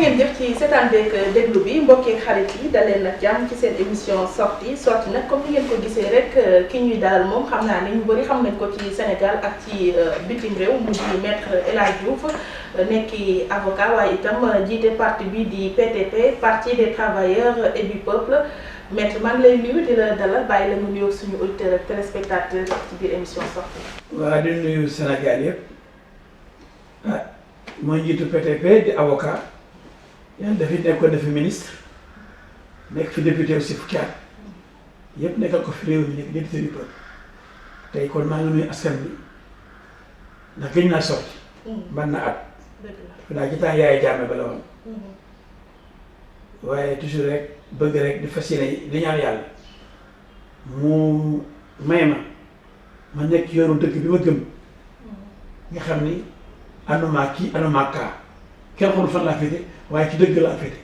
ngeen jëf ci seetaan beeg déglu bi mbokki xarit yi daleen nag jàmm ci seen émission sortie nag comme ni ngeen ko gisee rek ki ñuy dalal moom xam naa ne ñu bëri xam nañ ko ci Sénégal ak ci bitim réew mu di maître El Hadj Diouf nekki avocat waaye itam jiite parti bi di PTP parti des travailleurs et du peuple maître maa ngi lay nuyu di la dalal bàyyi la nga nuyoog suñu auditeurs ak téléspectateurs ci biir émission sortie. waaw di nuyu Sénégal yëpp mooy njiitu PTP di avocat yàlla dafi nekkoon na fi ministre nekk fi député aussi fukki at yëpp nekkal ko fi réew mi nekk député du peuple tey kon maa ngi nuyu askan bi ndax gëj naa sorti man na at daa ci temps yaay jàmme ba la woon waaye toujours rek bëgg rek di fas yéene di ñaan yàlla mu may ma nekk yoonu dëkk bi ma gëm nga xam ni anuma kii anuma kaa kenn xamul fan laa féete waaye ci dëgg laa féete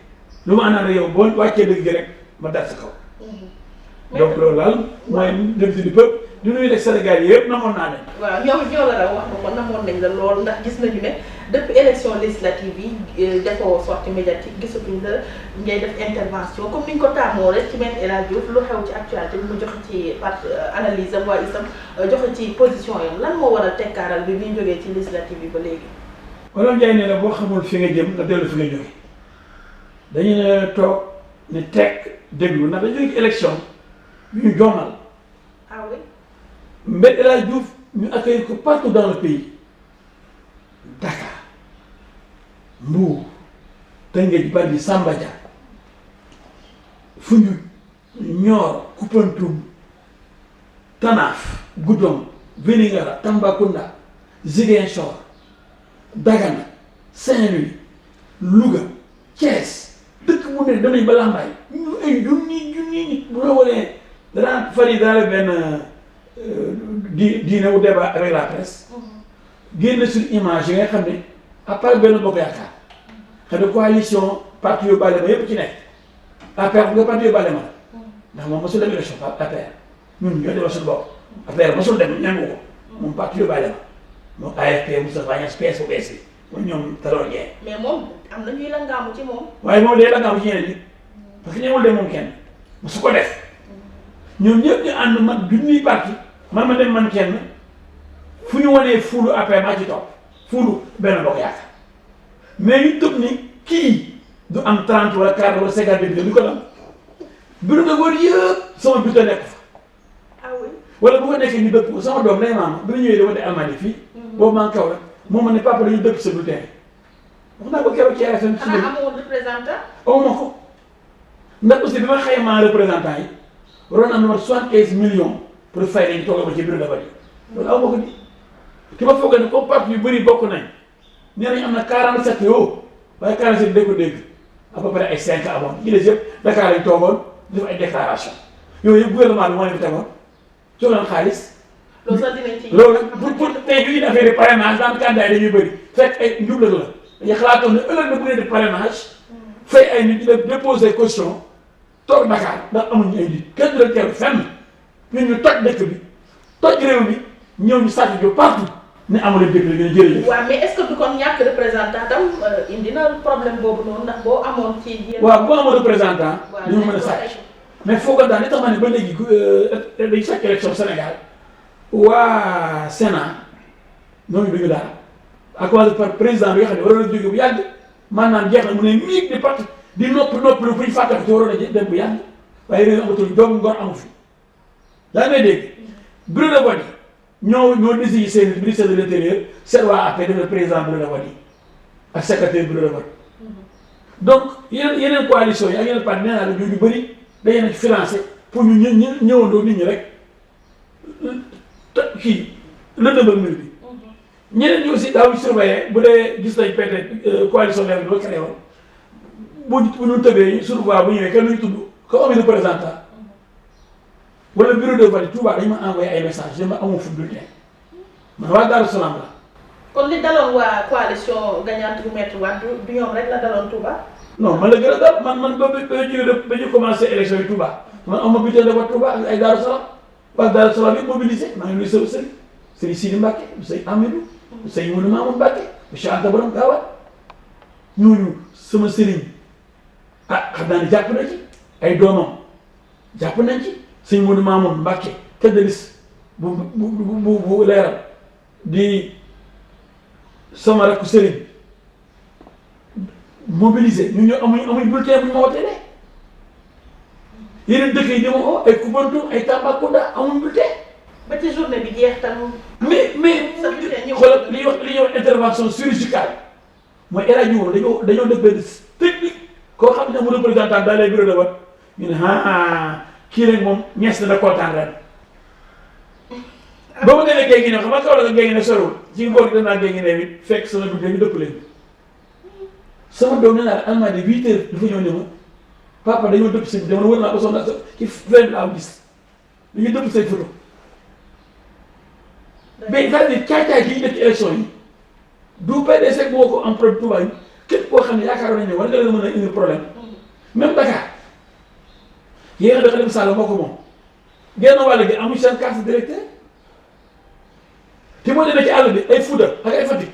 lu ma àndaan yow boo wàccee dëgg gi rek ma dal sa kaw. donc loolu daal mooy député du peuple di nuyu rek Sénégal yi yëpp namoon naa leen. waaw ñoo la raw wax nga ko namoon nañ la lool ndax gis nañu ne depuis élection législative yi defoo sortie médiatique gisatuñ la ngay def intervention comme ni ñu ko taamoo rek ci maître El Hadj Diouf lu xew ci actualité bi mu joxe ci analyse am waaye itam joxe ci position yam lan moo waral tekkaaral bi ñu jógee ci législative yi ba léegi. wala Ndiaye nee na boo xamul fi nga jëm nga dellu fi nga jóge dañu ne toog ne tekk déglu ndax dañu jóge ci élection yu ñu jommal. ah oui. Maître El Hadj Diouf ñu accueillir ko partout dans le pays Dakar Mbour Tëngéej Bargny Samba Dia Foundiougne Nioro Koupentoum Tanaf Goudomp Vélingara Tambacounda Ziguinchor Dagana Saint-Louis Louga Thiès dëkk bu ne danañ ba Lambaye ñu ay junni nit bu la wanee danaa fari daal benn diine wu débat avec la presse génn sur image yi nga xam ne à part benn bokk yaakaar xam ne coalition parti yu bale ma yëpp ci nekk APR nga parti yu bale ma ndax moom mosul dem élection APR ñun ñoo demal suñu bopp APR mosul dem ñangu ko moom parti yu bale ma moom AFP Moustapha Niasse PS bu bees bi moom ñoom Tanor Dieng. mais moom am na ñuy langaamu ci moom. waaye moom day langaamu ci ñeneen ñi parce que ñëwul dem moom kenn su ko def ñoom ñëpp ñu ànd man junniy parti man ma dem man kenn fu ñu wanee fuulu APR maa ci topp fuulu benn bokk yaakaar mais ñu tëb ni kii du am 30 wala 40 wala 50 député du ko dam bureau de vote yëpp sama bulletin nekk fa. ah oui. wala bu ko nekkee ñu dëpp sama doom day maama bi ñu ñëwee dama de Almadies fii. boobu maa ngi kaw rek moom ma ne papa dañu dëpp sa bulletin wax naa ko keroog ci RFM. xanaa amoon représentant. aw ma ko ndax aussi bi ma xaymaa représentant yi waroon am na 75 millions pour fay nañ toogal ma ci bureau de vote yi loolu aw ma ko di ki ma foog ne comme parti yu bëri bokk nañ nee nañ am na 47 yoo waaye 47 dégg ko dégg à peu près ay 5 amoon ñi des yëpp Dakar lañ toogoon def ay déclaration yooyu yëpp gouvernement bi moo leen fi tegoon jox leen xaalis. loolu sax dinañ ci. loolu pour tey jii affaire de parrainage daan candidat yi dañuy bëri fekk ay njublag la dañuy xalaatoon ne ëllëg na bu dee de parrainage fay ay nit ñu déposer caution toog Dakar ndax amuñu ay nit kenn du leen teew fenn ñun ñu toj dëkk bi toj réew mi ñëw ñu sàcc jo partout ne amuleen dëkk la gën a jërëjëf. waaw mais est-ce que du kon ñàkk représentant tam indi na problème boobu noonu ndax boo amoon ci. waaw boo amoon représentant. waaw ñu mën a sàcc mais foog daal li tax ma ne ba léegi dañu sàcc élection Sénégal waa Sénat ñooñu duñu daal à cause par président bi nga xam ne waroon na jóge bu yàgg maanaam jeex na mu ne miig di parti di noppi fu ñu fàtte ko ci waroon a dem bu yàgg waaye réew amatul doomu ngor amu fi yaa ngay dégg bureau de vote yi ñoo désigné seen ministère de l'intérieur seet waa AP def le président bureau de vote yi ak secrétaire bureau de vote donc yeneen coalition yi ak yeneen parti nee naa la ñu bëri dañu leen financé pour ñu ñëwandoo nit ñi rek kii lëndëmal mbir bi ñeneen ñi aussi daawuñu surveiller bu dee gis nañ peut-être coalition bi ba créé woon bu ñu tëbee surveillant bu ñëwee kenn duñu tudd ko am représentant wala bureau de vote Touba dañu ma envoyé ay message dama amoo fu bulletin man waa Darou Salaam la. kon li daloon waa coalition gagnante bu Maître Wade du ñoom rek la daloon Touba. non man la gën a dal man ba ñu commencé élection yi Touba man am ma bulletin de vote Touba ak ay Darou Salaam waa Darou Salaam yi mobilisé maa ngi nuyu sama sëriñ sëriñ Sidi Mbacke sëriñ Amidou sëriñ Moudou Mamoun Mbacke monsieur Anta Borom Gaawal ñooñu sama sëriñ ah xam naa ne jàpp na ci ay doomam jàpp nañ ci sëñ Modou Mamoun Mbacke tête de liste bu leeral di sama rakku sëriñ mobilisé ñu amuñ bulletin bu ñu ma wootee yeneen dëkk yi di ma oo ay Koubantoum ay Tambacounda amuñ bulletin. ba ci journée bi jeex tam. mais xoolal li ñuy wax intervention chirurgicale mooy El Hadj Diouf dañoo def benn technique koo xam ne mu représentant dans les bureaux de vote ñu ne kii rek moom ñees na kontaan ren. ba ma demee Guinguinéo xam nga kaw la nga Guinguinéo sorewul ci ngoor gi dem naa Guinguinéo it fekk sama bulletin ñu dëpp leen sama doom nee naa la Allemagne de 8 heures dafa ñëw ne ma papa dañoo dëpp sëñ bi dama wër naa ko soxna ci fin laa gis dañuy dëpp say photo mais c'est-à-dire caay-caay gi ñu def ci élection yi du PDC boo ko am problème Touba yi képp koo xam ne yaakaaroon nañu ne war nga leen mën a indi problème même Dakar yéen a dafa dem Sall moo ko moom genn wàll gi amuñ seen carte d'électeur te moo demee ci àll bi ay Fouta ak ay Fatick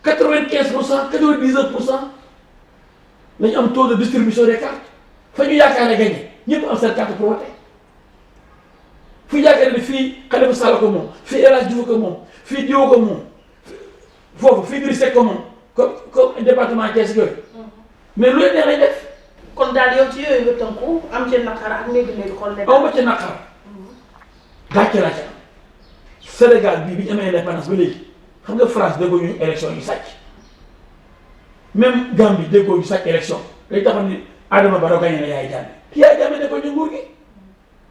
95% 99% la ñu am taux de distribution des cartes fa ñu yaakaar ne gagné ñëpp am seen carte pour voter fu yaakaar ne fii Khalifa Sall ko moom fii El Hadj Diouf ko moom fii Dio ko moom foofu fii Idrissa Seck ko moom comme département Thiès yooyu mais lu leen neex lañ def. kon daal yow ci yooyu nga tënku am ci naqar ak léegi-léegi xool ne. aw ma ci naqar gàcce laa ci am Sénégal bii bi ñu amee indépendance ba léegi xam nga France déggoo ñu élection yu sàcc même Gambie déggoo ñu sàcc élection day taxaw ni Adama Barrow gagné na Yaya Jammeh te Yaya Jammeh nekkoon ñu nguur gi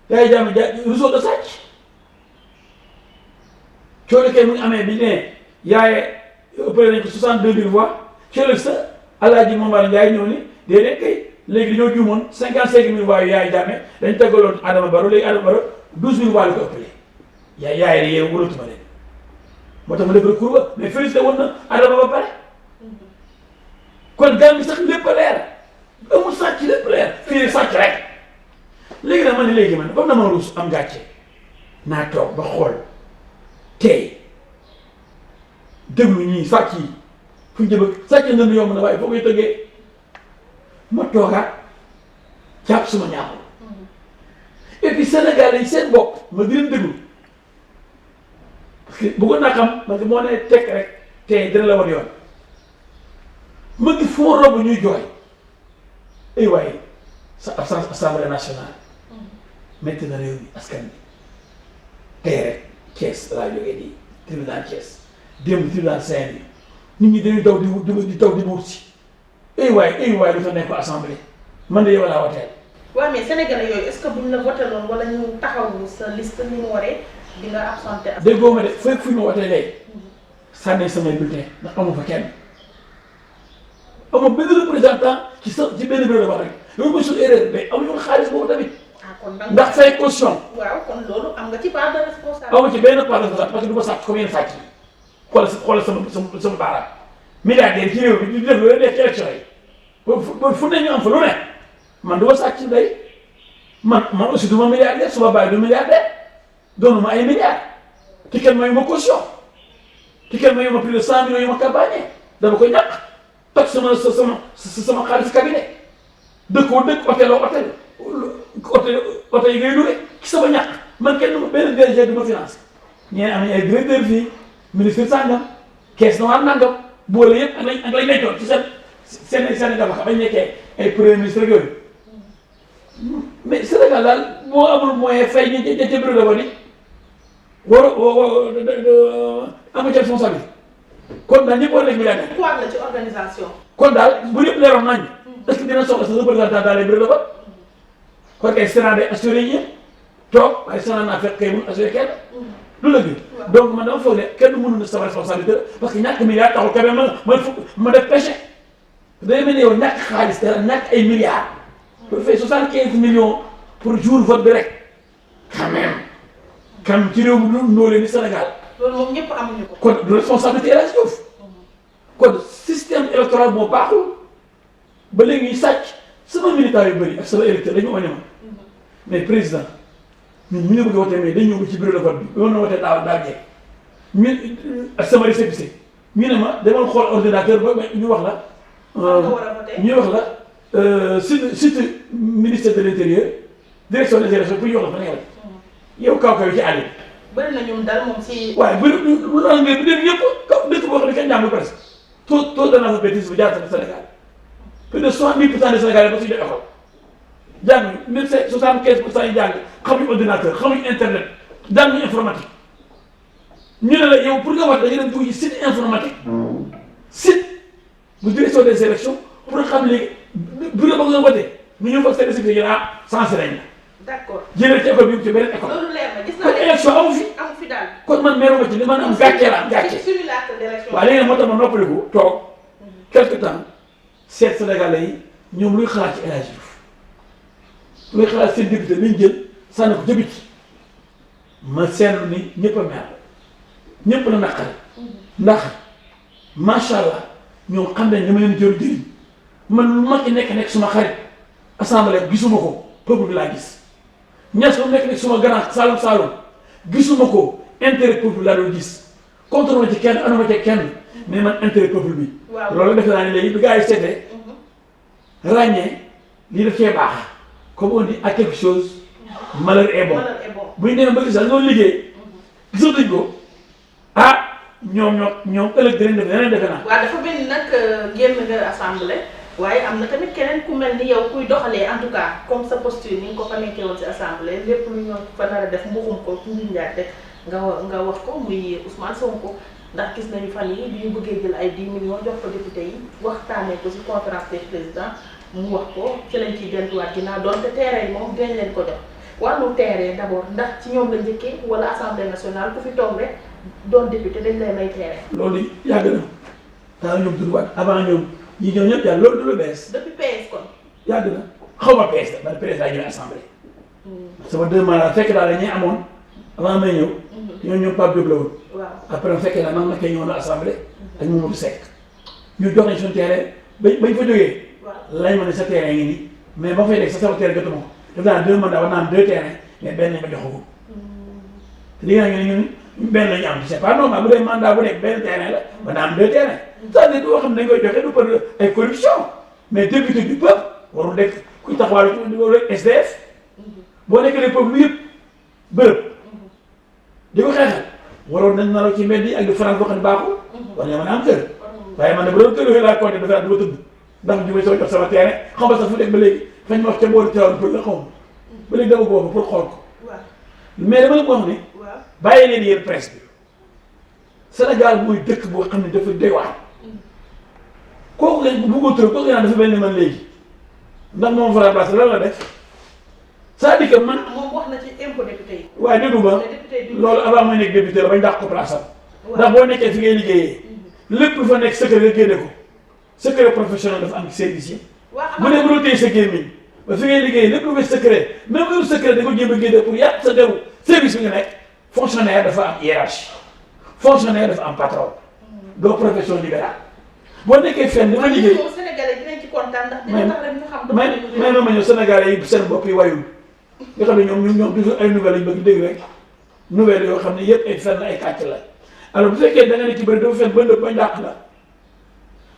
Yaya Jammeh réseau de sàcc coono kay mu ngi amee bi ne Yaya ëppale nañ ko 62000 voix coono sa Alaaji Momar Ndiaye ñëw ni déedéet kay léegi dañoo juumoon 55000 voix yu Yaya Jammeh dañ teggaloon Adama Barrow léegi Adama Barrow 12000 voix la ko ëppale Yaya de yéen wëratuma leen moo tax ma def recours ba mais félicité woon na Adama ba pare kon Gambie sax lépp a leer amul sàcc lépp leer fii sàcc rek léegi nag man ne léegi man comme dama ruus am gàcce naa toog ba xool tey déglu ñii sàcc yi fu ñu jëm sàcc nañu yomb na waaye foo koy tëggee ma toogaat jàpp suma ñaaxul et puis Sénégalais yi seen bopp ma di leen déglu parce que bëggoon naa xam parce que moo ne tekk rek tey dina la war yoon ma gis foo romb ñuy jooy ay waaye sa absence assemblée nationale métti na réew mi askan bi tey rek Thiès laa jógee di tribunal Thiès démb tribunal Saint-Louis nit ñi dañuy daw di taw di wut si ay waaye lu fa nekk assemblée man de yow laa woteel. waaw mais sénégalais yooyu est-ce que buñ la woteeloon wala ñu taxawu sa liste ni mu waree di nga absenté. déggoo ma de fépp fu ñu ma woteelee sànni samay bulletin ndax amu fa kenn amu benn représentant ci benn bureau de vote rek loolu mooy suñu erreur mais amuñu woon xaalis boobu tamit. ndax fay caution. waaw kon loolu am nga ci part de responsabilité. amu ci benn part de responsabilité parce que du ma sàcc comme yenn sàcc yi xoolal sama baaraam milliardaire ci réew mi di def lu leen def ci élection yi ba fu ne ñu am fa lu ne man du ma sàcc ndey man aussi du ma milliardaire su ma bàyyi du milliardaire doonu ma ay milliards te kenn mayu ma caution te kenn mayu ma plus de 100 millions yu ma campagne dama ko ñàkk toj sama xaalis cabinet dëkkoo dëkk hôtel yi ngay loué ci sama ñàkk man kenn benn DG du ma financé ñeen am nañ ay directeur fii ministre sàngam caisse noire nangam boole yëpp ak lañ nekkoon ci seen gabaxa bañ nekkee ay premier ministre ak yooyu mais Sénégal daal moo amul moyen fay ñu ca bureau de vote yi amu ci responsabilité kon daal ñëpp war nañ milliardaire. quoi la ci organisation. kon daal bu lépp leeroon nañ est-ce que dina soxla sa représentant dans les bureaux de vote kon kay Sénat day assuré ñi toog waaye Sénat naa fekk kay mun assuré kenn lu la gën donc man dama foog ne kenn mënu na sama responsabilité parce que ñàkk milliards taxul quand même ma def péché day mel ni yow ñàkk xaalis dara ñàkk ay milliards pour fay 75 millions pour jour vote bi rek quand même ci réew mi ndóole ni Sénégal loolu moom ñëpp amuñu ko. kon du responsabilité El Hadj Diouf kon système électoral moo baaxul ba léegi ñuy sàcc sama militant yu bëri ak sama électeur dañu wane ma mais président ñun ñu ngi bëgg a wote mais dañ ñëw ba ci bureau de vote bi yoon na wote daaw jeeg ñu ak sama récépissé ñu ne ma demal xool ordinateur ba ñu wax la ñuy wax la site ministère de l'intérieur direction des élections pour ñu wax la fa nga yow kaw kaw ci àll bi. bëri na ñoom daal moom si. waaye bëri lu la ngeen bi dem ñëpp kaw dëkk boo xam ne kenn jàngul presque taux d'analphabétisme bi jaar na Sénégal plus de 60% des Sénégalais ba suñu def école jàng même 75% yi jàng xamuñu ordinateur xamuñu internet jànguñu informatique ñu ne la yow pour nga wax da nga dem dugg ci site informatique site bu direction des élections pour xam léegi bureau ba nga wote ñu ñëw fa seen sécurité yi sensé nañ la. d'accord jëlee ci école bi ci beneen école. loolu leer na gis kon élection amu fi daal. kon man meeru ma ci li man am gàcce la am gàcce. simulacre d'élection. waaw léegi nag moo tax ma noppaliku toog quelque temps seet Sénégalais yi ñoom luy xalaat ci El Hadji Diouf luy xalaat seen député bi ñu jël sànni ko jëbi ci ma seetlu ni ñëpp a mer ñëpp la naqari ndax macha allah ñoom xam nañ li ma leen jëriñ jëriñ man lu ma ci nekk suma xarit assemblée gisuma ko peuple bi laa gis. ñes ba mu nekk suma grand Saalum gisuma ko intérêt peuple laa doon gis contre ma ci kenn anuma ci kenn mais man intérêt peuple bi. loolu defe naa ne léegi bi gars yi seetee ràññee lii daf cee baax comme on dit à quelque chose malheur est bon bu ñu demee ba gis daal loolu liggéey gisatuñ ko ñoom ëllëg dinañ def leneen defe naa. waaw dafa benn nag génn nga assemblée. waaye am na tamit keneen ku mel ni yow kuy doxalee en tout cas comme sa posture ni nga ko fa nekkee woon ci assemblée lépp lu ñu fa nar a def mbuxum ko pour ñu rek nga wax ko muy Ousmane Sonko ndax gis nañu fan yi bi ñu bëggee jël ay 10 millions jox ko député yi waxtaanee ko ci conférence des présidents mu wax ko ci lañ ciy dentuwaat ginnaaw doonte terrain yi moom dinañ leen ko jox wàllu terrain d'abord ndax ci ñoom la njëkkee wala assemblée nationale ku fi toog rek doon député dañ lay may terrain. loolu yàgg na daa ñoom dugg avant ñoom. ñi ñëw ñëpp yàlla loolu du lu bees. depuis PS kon. yàgg na xaw ma PS la man PS laa ñëwee assemblée. sama 2 mandats fekk daal la ñuy amoon avant may ñëw. ñoo ñoom Pape Diop la woon. waaw après mu fekkee daal man ma koy ñëwoon assemblée. ak Mamadou Seck. ñu jox nañ suñu terrain bañ fa jógee. waaw lañ ma ne sa terrain ngi nii mais ba fay nekk sa sama terrain jotuma ko def naa 2 mandats war naa am 2 terrains mais benn lañ ma joxagul. te li nga xam ne ñun benn la ñu am c'est pas normal bu dee mandat bu nekk benn terrain la war naa am 2 terrains. c'est-à-dire doo xam ne dañ koy joxe du par ay corruption mais député du peuple warul nekk kuy taxawal di ko rek SDF boo nekkee le peuple yëpp bërëb di ko xeexal waroon nañ nalaw ci mbedd yi ak di France boo xam ne baaxul war nga mën a am kër waaye man ne bu doon kër yooyu laa compté dafa dama tëdd ndax ñu may soo jox sama terrain xam nga sax fu nekk ba léegi fañ ma wax ca boori teewal pour la xaw ma ba léegi dama boobu pour xool ko mais dama la ko wax ne bàyyi leen yéen presse bi Sénégal mooy dëkk boo xam ne dafa doy waar kooku lañ bu bëggoon trop kooku naan dafa mel ni man léegi ndax moom fa remplacé lan la def c'est-à-dire que man. moom wax na ci impôt député yi. waaye déglu ma loolu avant may nekk député la bañ dàq ko place am. ndax boo nekkee fi ngay liggéeyee lépp lu fa nekk secret nga génne ko secret professionnel dafa am ci service yi. bu ne mënoo téye sa gémmiñ ba fi ngay liggéeyee lépp lu fa secret même lu secret da ko jéem a génne pour yàq sa deru service bi nga nekk fonctionnaire dafa am hiérarchie fonctionnaire dafa am patron doo profession libérale. boo nekkee fenn dafa liggéey waaw Sénégalais dinañ ci kontaan ndax dina tax rek ñu xam. may ma ñëw Sénégalais yi seen bopp yi wayul nga xam ne ñoom toujours ay nouvelles lañ bëgg dégg rek nouvelles yoo xam ne yëpp ay fenn ay kàcc la alors bu fekkee da nga ne ci bëri dafa fenn ba ndëpp ba ndàq la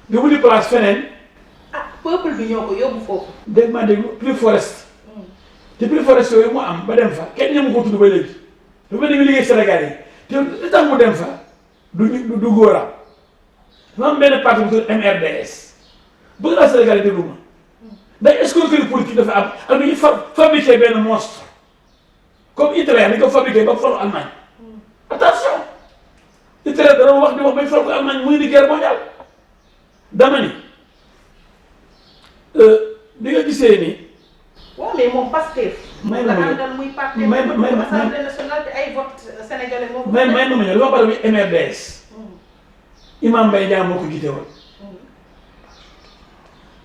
nga wuti place feneen. ah peuple bi ñoo ko yóbbu foofu. dégg maa déglu plus forest te plus forest yooyu mu am ba dem fa kenn ñëmu ko tudd ba léegi dafa mel ni liggéey Sénégalais yi te li tax mu dem fa du góoram. dafa am benn parti bu tudd MRDS bëgg naa Sénégal yi déglu ma ndax escroquerie politique dafa am ak nu ñuy fabriqué benn monstre comme Hitler ni ko fabriqué ba faru Allemagne attention Hitler dana wax di wax bañ faru ko Allemagne muy ni guerre mondiale dama ni bi nga gisee ni. waaw mais moom Pastef. may ma ma àndal muy parti Assemblée nationale te ay vote sénégalais moom. may ma ñëw li ma pare muy MRDS. Imam Mbaye Niang moo ko jiite woon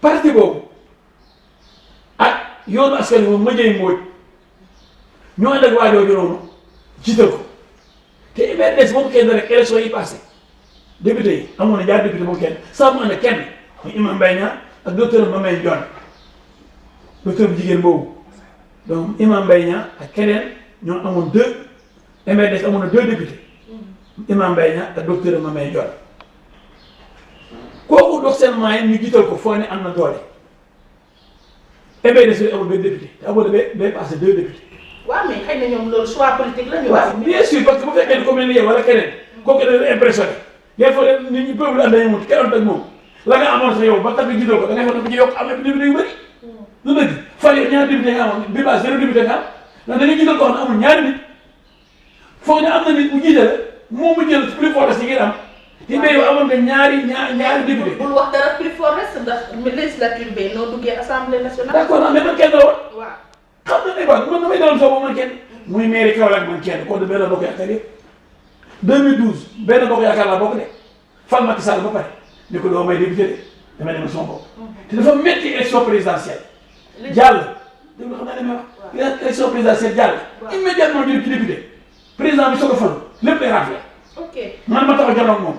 parti boobu ak yoonu askan wi moom ma jëy Mbodj ñoo ànd ak waa jooju noonu jiital ko te MRDS moom kenn rek élection yi passé député yi amoon na ñaar député moom kenn saa mu ànd ak kenn muy Imam Mbaye Niang ak docteur Mamay Dione docteur bu jigéen boobu donc Imam Mbaye Niang ak keneen ñoo amoon 2 MRDS amoon na 2 députés Imam Mbaye Niang ak docteur Mamay Dione kooku dox seen moyen ñu jiital ko foo ne am na doole MBDC amul benn député te amul bay passé 2 députés. waaw mais xëy na ñoom loolu choix politique la ñu. waaw bien sûr parce que bu fekkee ne commune la yow wala keneen kooku dañuy impressionné des fois nit ñi peuple ànd nañu mun kenn ak moom la nga amoon sa yow ba tax nga jiital ko da ngay foog ne bu ci yokk am na député yu bëri. lu dëgg fan yii ñaari député nga amoon bi ba 0 député nga am ndax da nga jiital koo xam ne amul ñaari nit foog ne am na nit mu jiite la moom mu jël plus fort si ngeen am. ci mbéy mi amoon nga ñaari député. bul wax dara plus fort reste ndax législature bi noo duggee assemblée nationale. d'accord mais man kenn la woon. waaw xam nga ne quoi man damay daloon soo man kenn. muy mairie Kaolack man kenn kon de benn bokk yaakaar yëpp 2012 benn bokk yaakaar laa bokk de fal Macky Sall ba pare ni ko doo may député de damay demal sama bopp. te dafa métti élection présidentielle. jàll dégg nga xam naa ne may wax. élection présidentielle jàll. immédiatement ñu def ci député président bi soog a falu lépp lay raflé. ok man ma taxaw jàlloog moom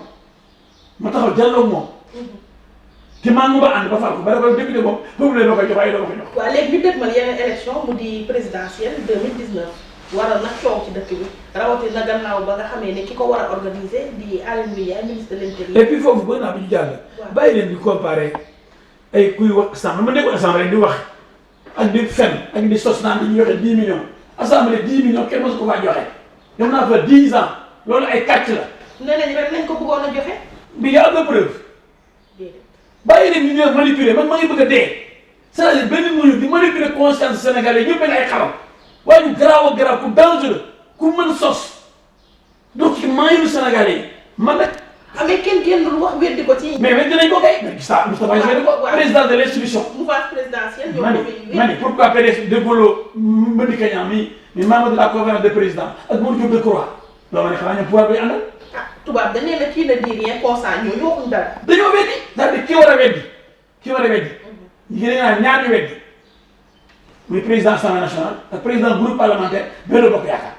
ma taxaw jàlloog moom. te maa ngi ba ànd ba fal ko ba dafa député moom foofu la doo koy jox ay doo ko jox. waaw léegi ñu dégmal yeneen élection mu di présidentielle 2019 waral nag coow ci dëkk bi rawatina gannaaw ba nga xamee ne ki ko war a organiser di Aly Ngouille Ndiaye ministre de l'intérieur. et puis foofu bëgg naa bi ñu jàll. bàyyi leen di comparer ay kuy wax assemblée ma nekkoon assemblée di wax ak di fen ak di sos naan dañuy joxe 10 millions assemblée 10 millions kenn mësu ko faa joxe dem naa fa 10 ans loolu ay kàcc la. nee nañ rek nañ ko bëggoon a joxe. bi y a de preuve. bàyyi leen ñu ñëw manipuler man maa ngi bëgg a dee c'est-à-dire benn mënu di manipuler conscience sénégalais ñëpp ay xaram waaye ñu garaaw a garaaw ku dangereux ku mën sos donc ci maayu sénégalais yi man nag. mais kenn génnul wax weddi ko ci. mais weddi nañ ko kay. mais gis naa Moustapha Niasse weddi ko président de l'institution. mouvance présidentielle. mani pourquoi PDS déggoo Madické Niang mi membre de la conférence des présidents ak Mamadou Diop Decroix loolu ma ne xanaa ñoom pouvoir bay àndal. tubaab dañ ne la kii ne di rien constant ñooñu waxuñ dara. dañoo weddi c'est-à-dire ki war a weddi ki war a weddi ñu ngi naan ñaar ñu weddi muy président assemblée nationale ak président groupe parlementaire Benno Bokk Yaakaar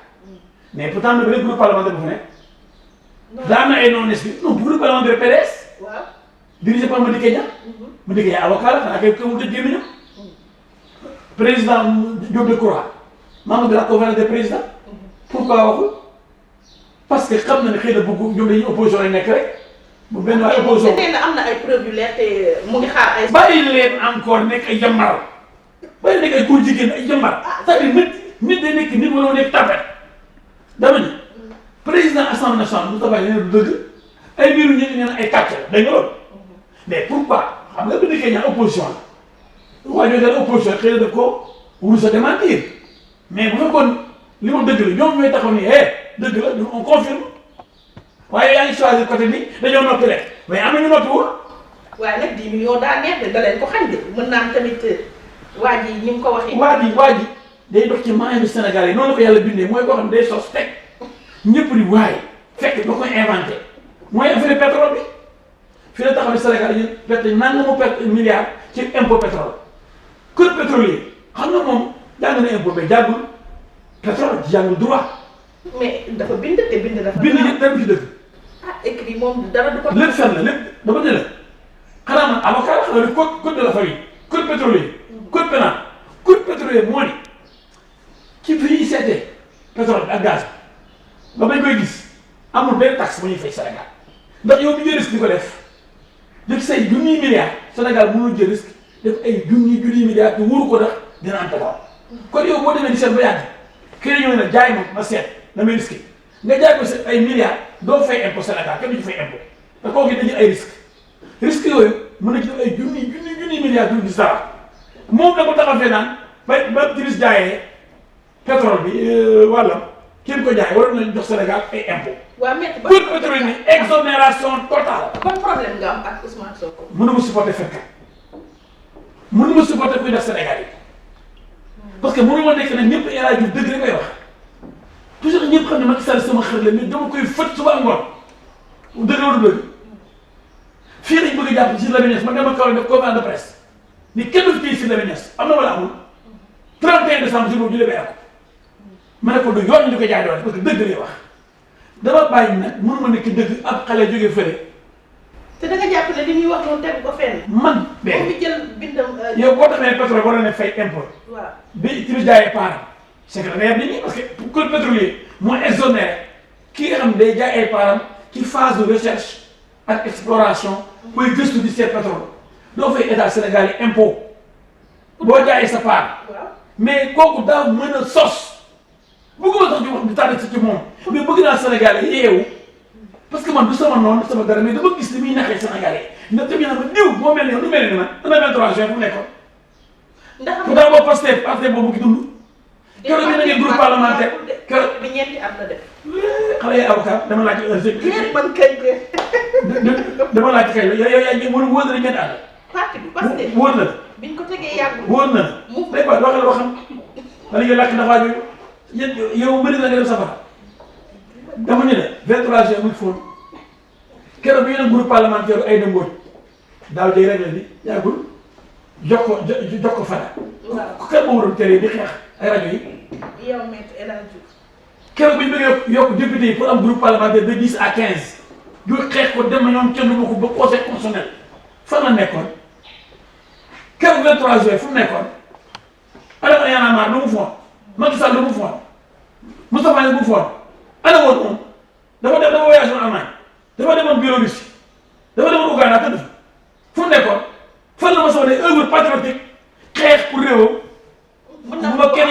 mais pourtant am na benn groupe parlementaire bu fa nekk. daan na ay non-inscrits non groupe parlementaire PDS. waaw dirigé par Madické Niang. Madické Niang avocat la xanaa kay mu tëj gémmiñam président Diop Decroix membre de la conférence des présidents. pourquoi waxul. parce que xam na ne xëy na bëgg ñoom dañuy opposition lañ nekk rek bu benn waay opposition mais am na ay preuve yu leer te mu ngi xaar ay. bàyyi leen encore nekk ay jàmbar bàyyi nekk ay góor jigéen ay jàmbar c'est-à-dire nit day nekk nit wala nekk tapet dama ni président assemblée nationale Moustapha Niasse du dëgg ay biiru ñi nee na ay kàcc la dañ nga loolu mais pourquoi xam nga bu nekkee ñaan opposition la waa ñoo dal opposition xëy na daf ko wuru sa démentir mais bu fekkoon li ma dëgg la ñoom ñooy taxaw ni dëgg la on confirme waaye yaa ngi choisir côté bi dañoo noppi rek mais am na ñu noppiwul. waaye nag 10 millions daa neex de da leen ko xañ de mën naa tamit waa ji ni mu ko waxee. waa ji day dox ci moyen Sénégal yi noonu la ko yàlla bindee mooy koo xam ne day sos teg ñëpp di waaye fekk da koy inventé mooy affaire pétrole bi fii la taxaw ne Sénégal yi perte nangamu perte milliard ci impôt pétrole kër pétrolier xam nga moom jàng na impôt mais jàngul pétrole jàngul droit. mais dafa bind te bind dafa. bind yëpp dem ci dëgg. écrit moom dara du ko. lépp fenn la lépp dama ne la xanaa man avocat la xam ne code de la famille code pétrolier. code pénal code pétrolier moo ni ci fi ñuy seetee pétrole bi ak gaz ba bañ koy gis amul benn taxe bu ñuy fay Sénégal ndax yow mi jël risque di ko def say junniy milliards Sénégal mënul jël risque def ay junniy milliards te wóoru ko ndax dina am pétrole kon yow boo demee di seet ba yàgg kii la ñëw ne jaay ma seet damay risqué nga jaay ko ay milliards doo fay impôt Sénégal kenn du ci fay impôt te kooku dañuy ay risque yooyu mën na ci def ay junniy milliards du gis dara moom da ko taxaw fee naan ba tiris jaayee pétrole bi wàllam kenn ko jaay waroon nañu jox Sénégal ay impôt. waaw mais pour pétrole ni exonération totale. ban problème nga am ak Ousmane Sonko. mënuma supporter fekk mënuma supporter kuy def Sénégal yi parce que mënuma nekk nag ñëpp El Hadj Diouf dëgg rek koy wax toujours ñëpp xam ne Macky Sall sama xarit la mais dama koy fët suba ngoon dëgg la du dëgg fii lañ bëgg a jàpp ci Lamine Niass man dama kaw def conférence de presse ni kenn du fi ci Lamine Niass am na wala amul 31 décembre jour boobu ñu lebee ko ma ne ko du yoon ñu ko jaay doole parce que dëgg lay wax dama bàyyi nag mënuma nekk dëgg ab xale jógee fële. te da nga jàpp ne li muy wax noonu tegu ko fenn. man de moom mi jël bindam. yow boo taxee pétrole war na fay impôt. waaw bi ci lu jaayee paaram c'est que da ngay am nit ñi parce que code pétrolier moo exonéré ki nga xam ne day jaay ay paaram ci phase de recherche ak exploration booy gëstu di seet pétrole doo fay état Sénégal yi impôt boo jaayee sa part mais kooku daa mën a sos bëgguma tax di wax di tànn ci moom mais bëgg naa Sénégal yi yeewu parce que man du sama noonu du sama dara mais dama gis li muy naxee Sénégal yi ndax tamit nag ma diw moo mel ni lu mel ni man dana 23 juin fu mu nekkoon. ndax bu daa boo Pastef boobu ki dund. keroog ñu ne ngeen groupe parlementaire keroog bi ñeenti at la def. xale yi avocat dama laaj man kay dama laaj kay yow yaa ngi wóor na ñeenti at. parti bi Pastef wóor na la. biñ ko tegee yàggul. wóor na la. day quoi waxal loo xam wala yow lakk ndax waa yooyu yéen yow bëri na nga dem safara dama ne la 23 juin muy fóon keroog bi ñu ne groupe parlementaire ay dëmbooj daaw day réglé ni yàggul jox ko Fada. waaw kenn moo waroon tere di xeex ay rajo yi. yow Maître El Hadji Diouf. keroog bi ñu bëggee yokk député yi pour am groupe parlementaire de 10 à 15 ñu xeex ko dem na ñoom kenn du ma ko ba conseil constitutionnel fan la nekkoon keroog 23 juin fu mu nekkoon Adama Y'en a marre lu mu foon Macky Sall lu mu foon Moustapha Niasse lu mu foon ana woon moom dafa voyagé woon Allemagne dafa demoon Biélorussie dafa demoon Ouganda tëdd fu mu nekkoon fan la ma soxla œuvre patriotique xeex pour réewam bu ma kenn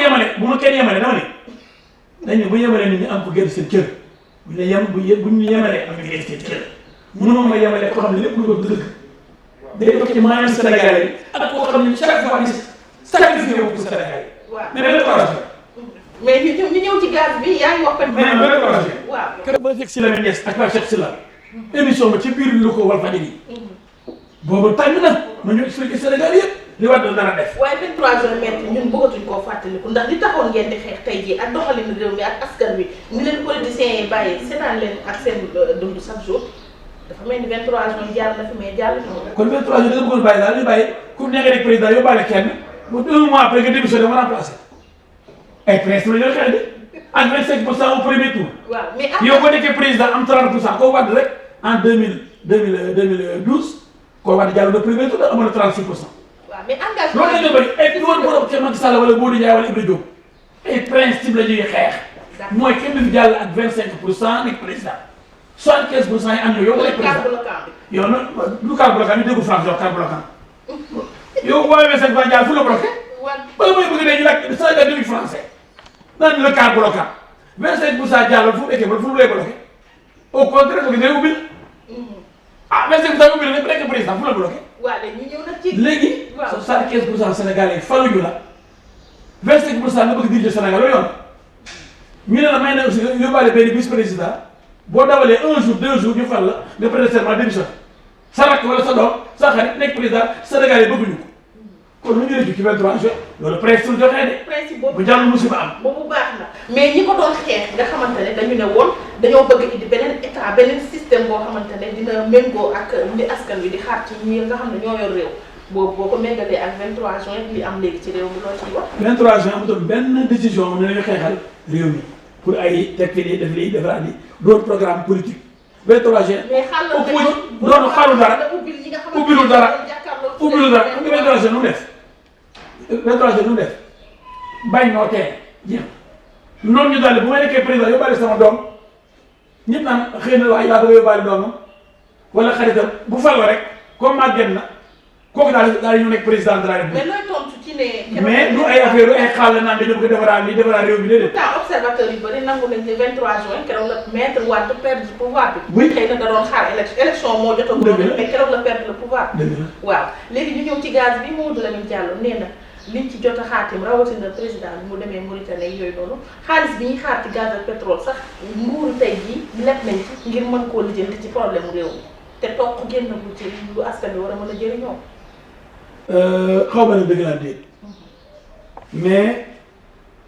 yemale dama ne dañu bu yemalee nit ñi am ko génn seen cër bu ñu yemalee am nga génn seen cër mënuma ma yemalee koo xam ne lépp lu ko dëgg day toog ci maanaam Sénégalais yi ak koo xam ne chaque fois ni sacrifié wu pour Sénégalais yi. waaw mais benn projet. mais ñu ñëw ci gaz bi yaa ngi wax ko. mais benn projet. waaw keroog ba fekk si la Niass ak Pape Cheikh Sylla émission ba ci biir lu ko Walfadjri boobu tàng na ma ñu expliqué Sénégal yëpp li war dana def. waaye 23 juin Maître ñun bëggatuñ koo fàttaliku ndax li taxoon ngeen di xeex tey jii ak doxalinu réew mi ak askan wi ni leen politiciens yi bàyyi seetaan leen ak seen dund chaque jour dafa mel ni 23 juin jàll na fi mais jàll na. kon 23 juin da nga bëggoon bàyyi daal ñu bàyyi ku nekk rek président yóbbaale kenn ba 1 mois après nga démissionné ma remplacé ay presse la ñuy xeex de ak 25% au premier tour. waaw mais yow boo nekkee président am 30% koo wàdd rek en 2012 koo wàdd jàll na premier tour amoon na 36%. waaw mais engagement loolu la ñu bëri ay du woon borom Cheikh Macky Sall wala Modou Ndiaye wala Ibrahima Diop ay principe la ñuy xeex. mooy kenn du fi jàll ak 25% nekk président 75% yi am yow nga nekk président yow nag lu carte bloquant ñu déggu France yow carte bloquant yow boo amee 25% jàll fu la bloqué. bala mooy bëgg ne ñu laaj Sénégal déglu français naan la carte bloquant 25% jàll fu mu ekkee ba fu mu lay bloqué au contraire bëgg ngay ubbil ah 25% ubbil nañ nekk président fu la bloqué. waaw léegi ñu ñëw nag ci. léegi 75% Sénégalais faluñu la 25% nga bëgg diriger Sénégal loolu yoon ñu ne la may na aussi yóbbaale benn vice président boo dawalee 1 jour 2 jours ñu fal la nga prêter serment démission sa rakk wala sa doom sa xarit nekk président Sénégalais bëgguñu ko kon lu ñu rëccu ci 23 juin loolu presse su joxee de. principe boobu bu jàll musiba am. boobu baax na mais ñi ko doon xeex nga xamante ne dañu ne woon dañoo bëgg indi beneen état beneen système boo xamante ne dina méngoo ak li askan wi di xaar ci ñi nga xam ne ñoo yor réew boobu boo ko méngalee ak 23 juin li am léegi ci réew mi loo ciy wax. 23 juin amutoon benn décision ne nañu xeexal réew mi pour ay teg fi nii def lii defaraat lii doon programme politique 23 juin. mais xaaral doon xaaru dara ubbilu dara ubbilu dara xam nga 23 juin nu mu def 23 juin nu mu def bañ noo tee jeex noonu ñu daal bu may nekkee président yóbbaale sama doom ñëpp naan xëy na waaye yaa bëgg a yóbbaale doomam wala xaritam bu fal rek comme màgget na kooku daal ñu nekk président de la République. mais looy tontu ci ne. mais du ay affaire ay xaal la naan dañoo bëgg a defaraat lii defaraat réew mi déedéet. pourtant observateur yu bëri nangu nañ ne 23 juin keroog la Maître Wade perdre pouvoir bi. oui xëy na da doon xaar élection moo jot a. dëgg la mais keroog la perdre le pouvoir. dëgg la waaw léegi ñu ñëw ci gaz bi Mamadou Lamine Diallo nee na liñ ci jot a xaatim rawatina président bi mu demee Mauritanie ak yooyu noonu xaalis bi ñuy xaar ci gaz ak pétrole sax nguuru tey jii leb nañ ci ngir mën koo lijjanti ci problème réew mi te toog génnagul ci lu askan wi war a mën a jëriñoo. xaw ma ne dëgg laa déet mais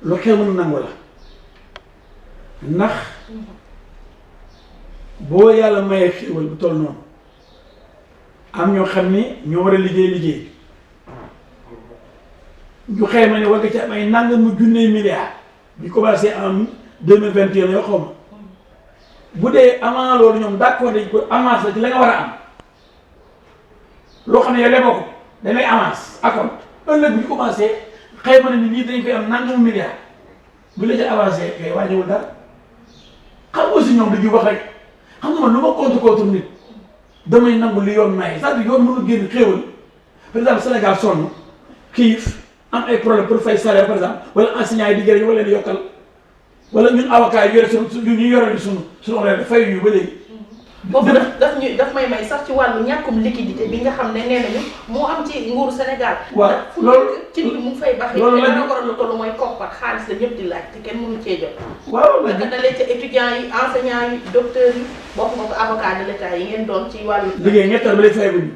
lu xew mën nangu la ndax boo yàlla mayee xéwal bu toll noonu am ñoo xam ni ñoo war a liggéey ñu xëy ma ne war nga ci am ay nangamu junne milliards bi commencé en 2021 yoo xaw ma bu dee avant loolu ñoom d'accord dañ ko avance la ci la nga war a am loo xam ne yow leboo ko dañ lay avance accord ëllëg bu ñu commencé xëy ma ne ni lii dañ koy am nangamu milliards bu la ca avancé kay wàññiwul dara xam aussi ñoom dañuy wax rek xam nga man lu ma contre nit damay nangu li yoon maye c'est-à-dire yoon mënu génn xéewal par exemple Sénégal sonn xiif am ay problème pour fay salaire par exemple wala enseignants yi di jëriñ wala leen yokkal wala ñun avocats yi yore suñu ñu yore suñu horaire fay ñu ba léegi. boobu daf may sax ci wàllu ñàkkum liquidité bi nga xam ne nee nañu moo am ci nguuru Sénégal. waaw loolu ci bi mu fay baxee. loolu la ñu waroon a toll mooy koppar xaalis la ñëpp di laaj te kenn mënu cee jot. waaw la naka dalee ca étudiants yi enseignants yi docteurs yi bokk nga ko avocat de l'état yi ngeen doon ci wàllu. liggéey ñettal ba léegi fayaguñu.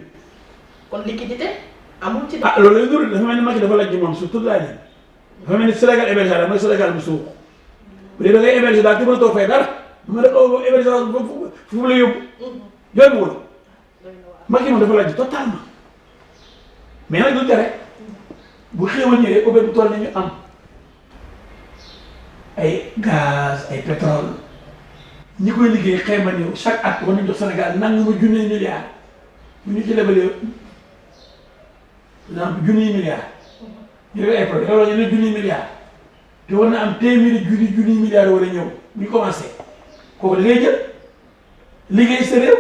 kon liquidité amul ci. ah loolu lay nuru dafa mel ni Macky dafa laaj ci moom surtout laaj dafa mel ni Sénégal émergent la mooy Sénégal bu suuf bu dee da ngay émerger daal te mënatoo fay dara. ma ne ko émergence fu mu la yóbbu jooy mu wala Macky moom dafa laaj totalement mais nag du tere bu xéewal ñëwee oubien bu toll ni ñu am ay gaz ay pétrole ñi koy liggéey xayma ni chaque at war nañ jox Sénégal nangama junniy milliards bu ñu ci lebalee par exemple junniy milliards ñu def ay projet loolu ñu ne junniy milliards te war na am téeméeri junniy milliards war a ñëw bu ñu commencé kooku da ngay jël liggéey sa réew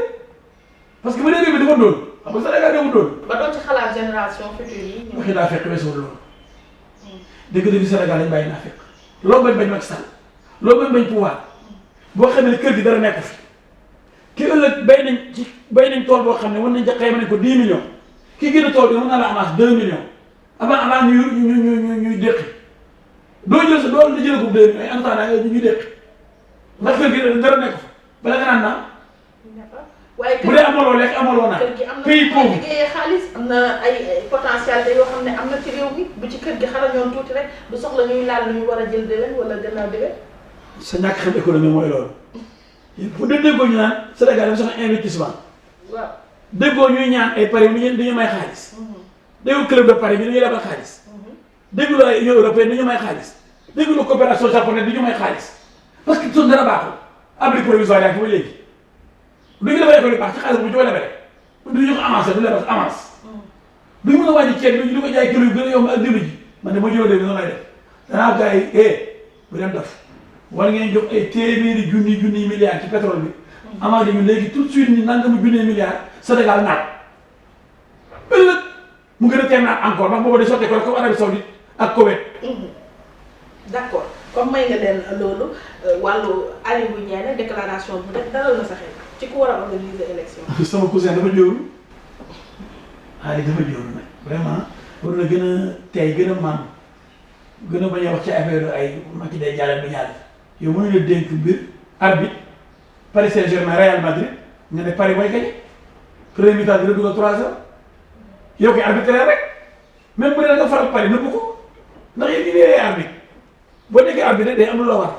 parce que ba léegi bi dafa doon xam nga Sénégal dafa doon. ba doon ci xalaat génération future yi. waxi daa fekk weesuwul loolu. dëgg-dëgg Sénégal lañ bàyyi naa fekk loo bañ Macky Sall loo bañ pouvoir boo xam ne kër gi dara nekk fi ki ëllëg bay nañ tool boo xam ne war nañ ca xayma nañ ko 10 millions ki gën a tool bi mën naa la avance 2 millions avant ñuy déqi doo jël sa doo di jël ko 2 millions en attendant ñuy déqi ndax kër gi dara nekk fa bala nga naan naa. waaye bu dee amaloo lekk amaloo naan. kër gi am na pays pauvre liggéeyee xaalis am na ay potentialité yoo xam ne am na ci réew mi bu ci kër gi xarañoon tuuti rek du soxla ñuy laal lu ñu war a jël déwén wala gannaaw déwén. sa ñàkk xam économie mooy loolu. bu dee déggoo ñu naan Sénégal dafa soxla investissement. waaw déggoo ñuy ñaan ay Paris dañu may xaalis. déggoo club de Paris bi dañuy lebal xaalis. dégguloo ay Union européenne dañu may xaalis. dégguloo coopération japonaise dañu may xaalis. parce que suñ dara baaxul abri provisoire yaa ngi ba léegi du ñu defal école yu baax ci xaalis bu ñu ko lebale du ñu ko avancé du lebal avance du ñu mën a wàññi ceeb bi ñu ko jaay kilo yu gën a yomb ak dibi ji man de ma jëloon léegi noonu lay def danaa gars yi bu dem def war ngeen jox ay téeméeri junni milliards ci pétrole bi avancé ñu léegi tout de suite ni nangamu junni milliards Sénégal naat ëllëg mu gën a teel naat encore ndax booba day sottee ko comme Arabie Saoudite ak Koweït. d'accord comme may nga leen loolu wàllu Aliou Ndiaye déclaration bu def dalal na sa xel ci ku war a organiser élection. sama cousin dafa jóoru Aliou dafa jóoru nag vraiment war na gën a tey gën a maam gën a bañ a wax ci affaire ay Macky day jàllale du jàll yow mënuñ la dénk mbir arbitre Paris Saint-Germain Real Madrid nga ne Paris mooy gagné premier mi-temps dina dugal 3-0 yow koy arbitraire rek même bu dee nga faral Paris nëbbu ko ndax yéen ñu nee arbitre boo nekkee arbitre day am lu la war.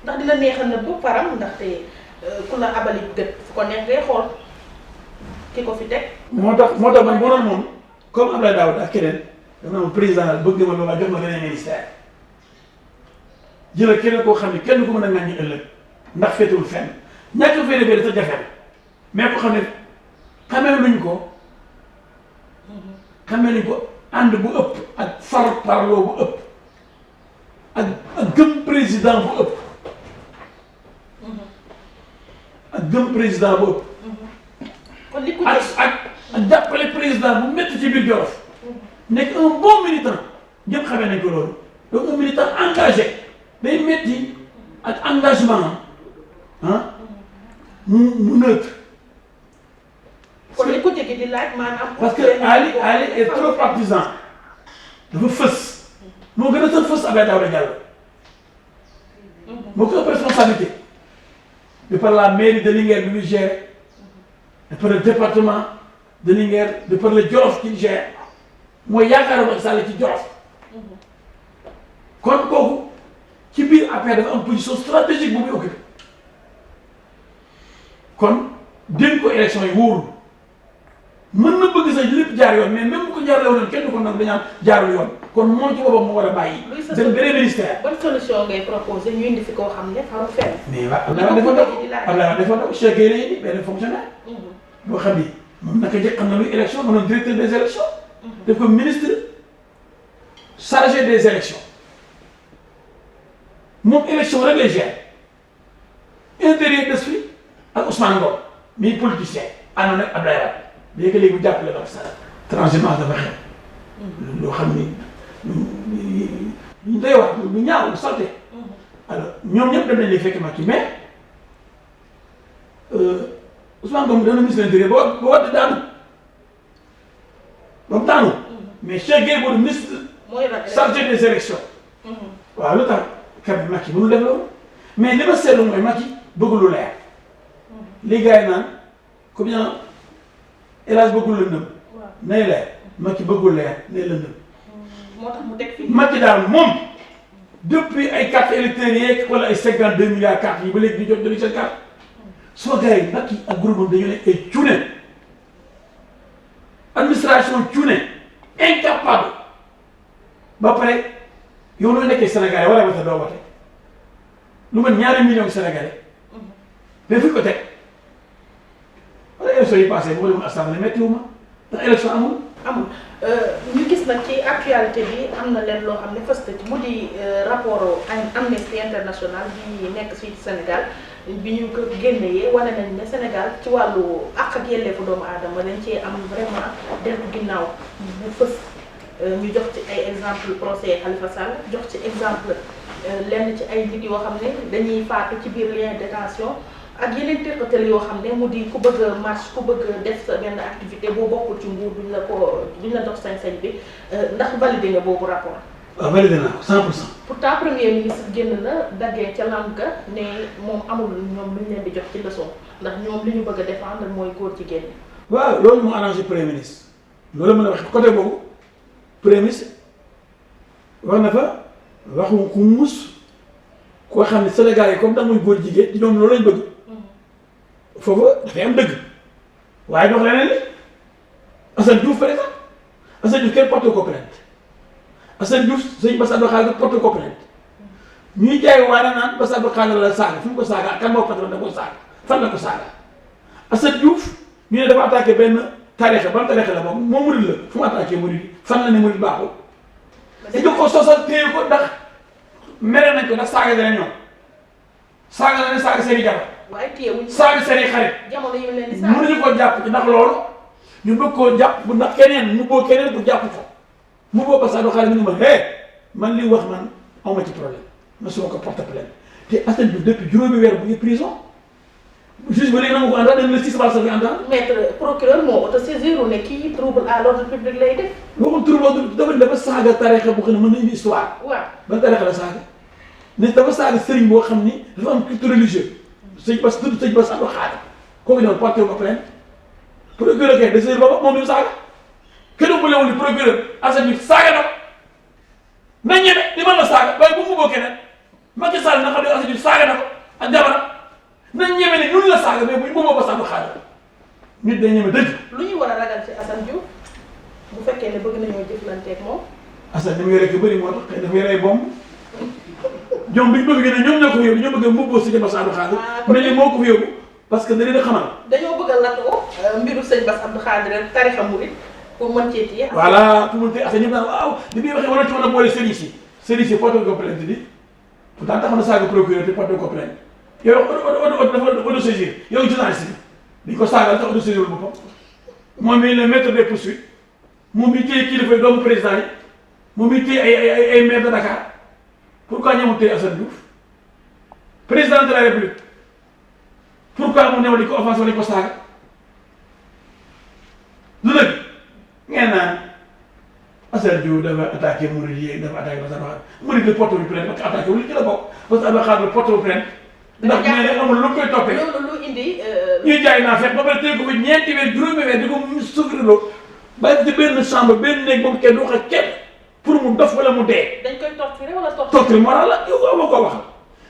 ndax dina neexal na bu param ndaxte ku la abali gët fu ko neex ngay xool ki ko fi teg. moo tax man bu doon moom comme Abdoulaye Daouda ak keneen dama am président bëgg nga ma loolu jox ma beneen ministère jëlal keneen koo xam ne kenn ku mën a ŋàññi ëllëg ndax féetewul fenn ñàkk a féete sa jafe mais ko xam ne xamee luñ ko ànd bu ëpp ak far parloo bu ëpp ak gëm président bu ëpp ak gëm président bu ëpp. kon li ko ak jàppale président bu métti ci biir Jolof nekk un bon militant ñëpp xamee nañ ko loolu donc un militant engagé day métti ak engagement mu neutre. kon li ko jege di laaj maanaam. parce que Ali est trop partisan dafa fës moo gën a tën fës Abdoulaye Daouda Diallo moo ko ëpp responsabilité de par la mairie de Linguère bi muy gère de par le département de Linguère de par le Jolof qu'il gère mooy yaakaaroon Macky Sall ci Jolof kon kooku ci biir affaire dafa am position stratégique bu muy occupé kon dénk ko élection yi wóorul mën na bëgg sax lépp jaar yoon mais même bu ko jaarale woon kenn du ko nangu dañu jaarul yoon kon moom ci boppam moo war a bàyyi. dem beneen ministère. ban solution ngay proposé ñu indi fi koo xam ne faru fenn. mais waaw Abdoulaye defoon na ko Cheikh Gueye la indi benn fonctionnaire. boo xam ni moom naka njëkk xam na luy élection mënoon directeur des élections. def ko ministre chargé des élections moom élection rek lay gérer intérieur d'esprit ak Ousmane Ngom mi politicien àndoon ak Abdoulaye Wade léegi bu jàppale Macky Sall transhumance dafa xew loo xam ni ñu doy wax lu ñaaw lu salté alors ñoom ñëpp dem nañ lay fekk Macky mais Ousmane Ngom dana ministre de l'Intérieur ba Wade daanu ba mu daanu mais Cheikh Gueye boobu ministre chargé des élections waaw lu tax quand même Macky mënul def loolu mais li ma seetlu mooy Macky bëgg lu leer li gars yi naan comme ñaa El Hadj bëggul lëndëm nay leer Macky bëggul leer nay lëndëm moo tax mu teg fii Macky daal moom depuis ay carte électeurs yeeg wala ay 52 milliards carte yi ba léegi di jot dañuy seen carte soo gars yi Macky ak groupe dañu ne ay cuune administration cuune incapable ba pare yow noo nekkee Sénégalais wala wata doo wote lu mat ñaari millions Sénégalais mais fu ko teg wala élection yi passé bu ma demoon assemblée métti wu ma ndax élection amul ñu gis nag ci actualité bi am na leen loo xam ne fës ci mu di rapport Amnesty International bi nekk fii ci Sénégal bi ñu ko génnee wane nañ ne Sénégal ci wàllu àq ak yelleefu doomu aadama dañ cee am vraiment dellu ginnaaw bu fës ñu jox ci ay exemple procès Khalifa Sall jox ci exemple lenn ci ay nit yoo xam ne dañuy faatu ci biir lien de détention ak yeneen teqatal yoo xam ne mu di ku bëgg a marche ku bëgg a def sa benn activité boo bokkul ci nguur duñ la dox sañ-sañ bi ndax validé nga boobu rapport. waaw validé naa ko 100%. pourtant premier ministre génn na daggee ca lanka ne moom amul ñoom lu ñu leen di jox ci leçon ndax ñoom li ñu bëgg a défendre mooy góor ci génn. waaw loolu moo arrangé premier ministre loolu mën a wax côté boobu premier ministre wax na fa waxu ku muus koo xam ne Sénégal yi comme da muy góor jigéen di ñoom loolu lañ bëgg. foofu dafay am dëgg waaye dox leneen li Assane Diouf par exemple Assane Diouf kenn porté ko plainte Assane Diouf sëñ Bass Abdou Khadre porté ko plainte ñuy jaay waana naan Bass Abdou Khadre la saaga fu mu ko saaga ak kan moo patron da ko saaga fan la ko saaga Assane Diouf ñu ne dafa attaqué benn tarixa ban tarixa la moom murid la fu mu attaqué murid yi fan la ne murid baaxul dañu ko sosal téye ko ndax mere nañ ko ndax saaga dana ñoom saaga na ne saaga seen i jabar waaye téyewuñ saaga seen i xarit jamono yi leen di saaga mënuñu ko jàpp ci ndax loolu ñu bëgg koo jàpp bu ndax keneen mu boo keneen bu jàpp ko mu boo Bass Abdou Khadre mu ne ma man li wax man awma ci problème ma suma ko porte plainte te Assane Diouf depuis juróomi weer bu ngi prison juge ba léegi na ma ko àndal dañ la 6 mars bi àndal maître procureur moo autosaisir ne kii trouble à l'ordre public lay def waxul trouble dafa saaga tarixa bu xam ne mën nañu histoire waaw ban tarixa la saaga ne dafa saaga sëriñ boo xam ni dafa am culture religieuse sëñ Bass tudd sëñ Bass Abdou Khadre kooku ñëwoon porté ko plainte procureur kay de booba moom ñu saaga kenn ku lewul ni procureur Assane Diouf saaga na ko na ñeme di mën la saaga waaye bu mu boo keneen Macky Sall na xam ne Assane Diouf saaga na ko ak jabaram na ñeme ne ñun la saaga mais buñ booboo Bass Abdou Khadre nit day ñeme dëgg. lu ñu war a ragal ci Assane Diouf bu fekkee ne bëgg nañoo jëflanteeg moom. Assane ni mu yore ko bëri moo tax xëy dafa yore ay bomb ñoom bi ñu bëgg ne ñoom ñoo ko fi yóbbu ñoo bëgg a mbubboo si Bass Abdou Khadre mais li moo ko fi yóbbu parce que da leen a xamal. dañoo bëgg a latoo mbiru sëñ Bass Abdou Khadre tarixa murid pour mën cee téye. voilà pour mën téye Assane ñëpp naan waaw li muy waxee war na ci mën a boole sëriñ si porté ko plainte bi pourtant tax na saaga procureur te porté ko plainte yow dafa autosaisir yow journaliste bi di ko saagal te autosaisir boppam moom mi le maître des poursuites moom mi téye kilifa doomu président yi moom mi téye ay maire de Dakar pourquoi ñëwul téye Assane Diouf président de la République pourquoi mu ñëw di ko offensé wala di ko saaga lu dëgg ngeen naan Assane Diouf dafa attaqué murid yi dafa attaqué Bass Abdou Khadre murid yi porté wu plainte parce que attaqué wu li ci la bokk Bass Abdou Khadre porté wu plainte ndax nee na amul lu koy toppee loolu lu indi. ñuy jaay naa fekk ba pare tey ko fi ñeenti weer juróomi weer di ko souffrir loo bàyyi ci benn chambre benn néeg moom kenn du wax ak kenn pour mu dof wala mu dee. dañ koy torturer wala torture moral la yow amoo koo waxal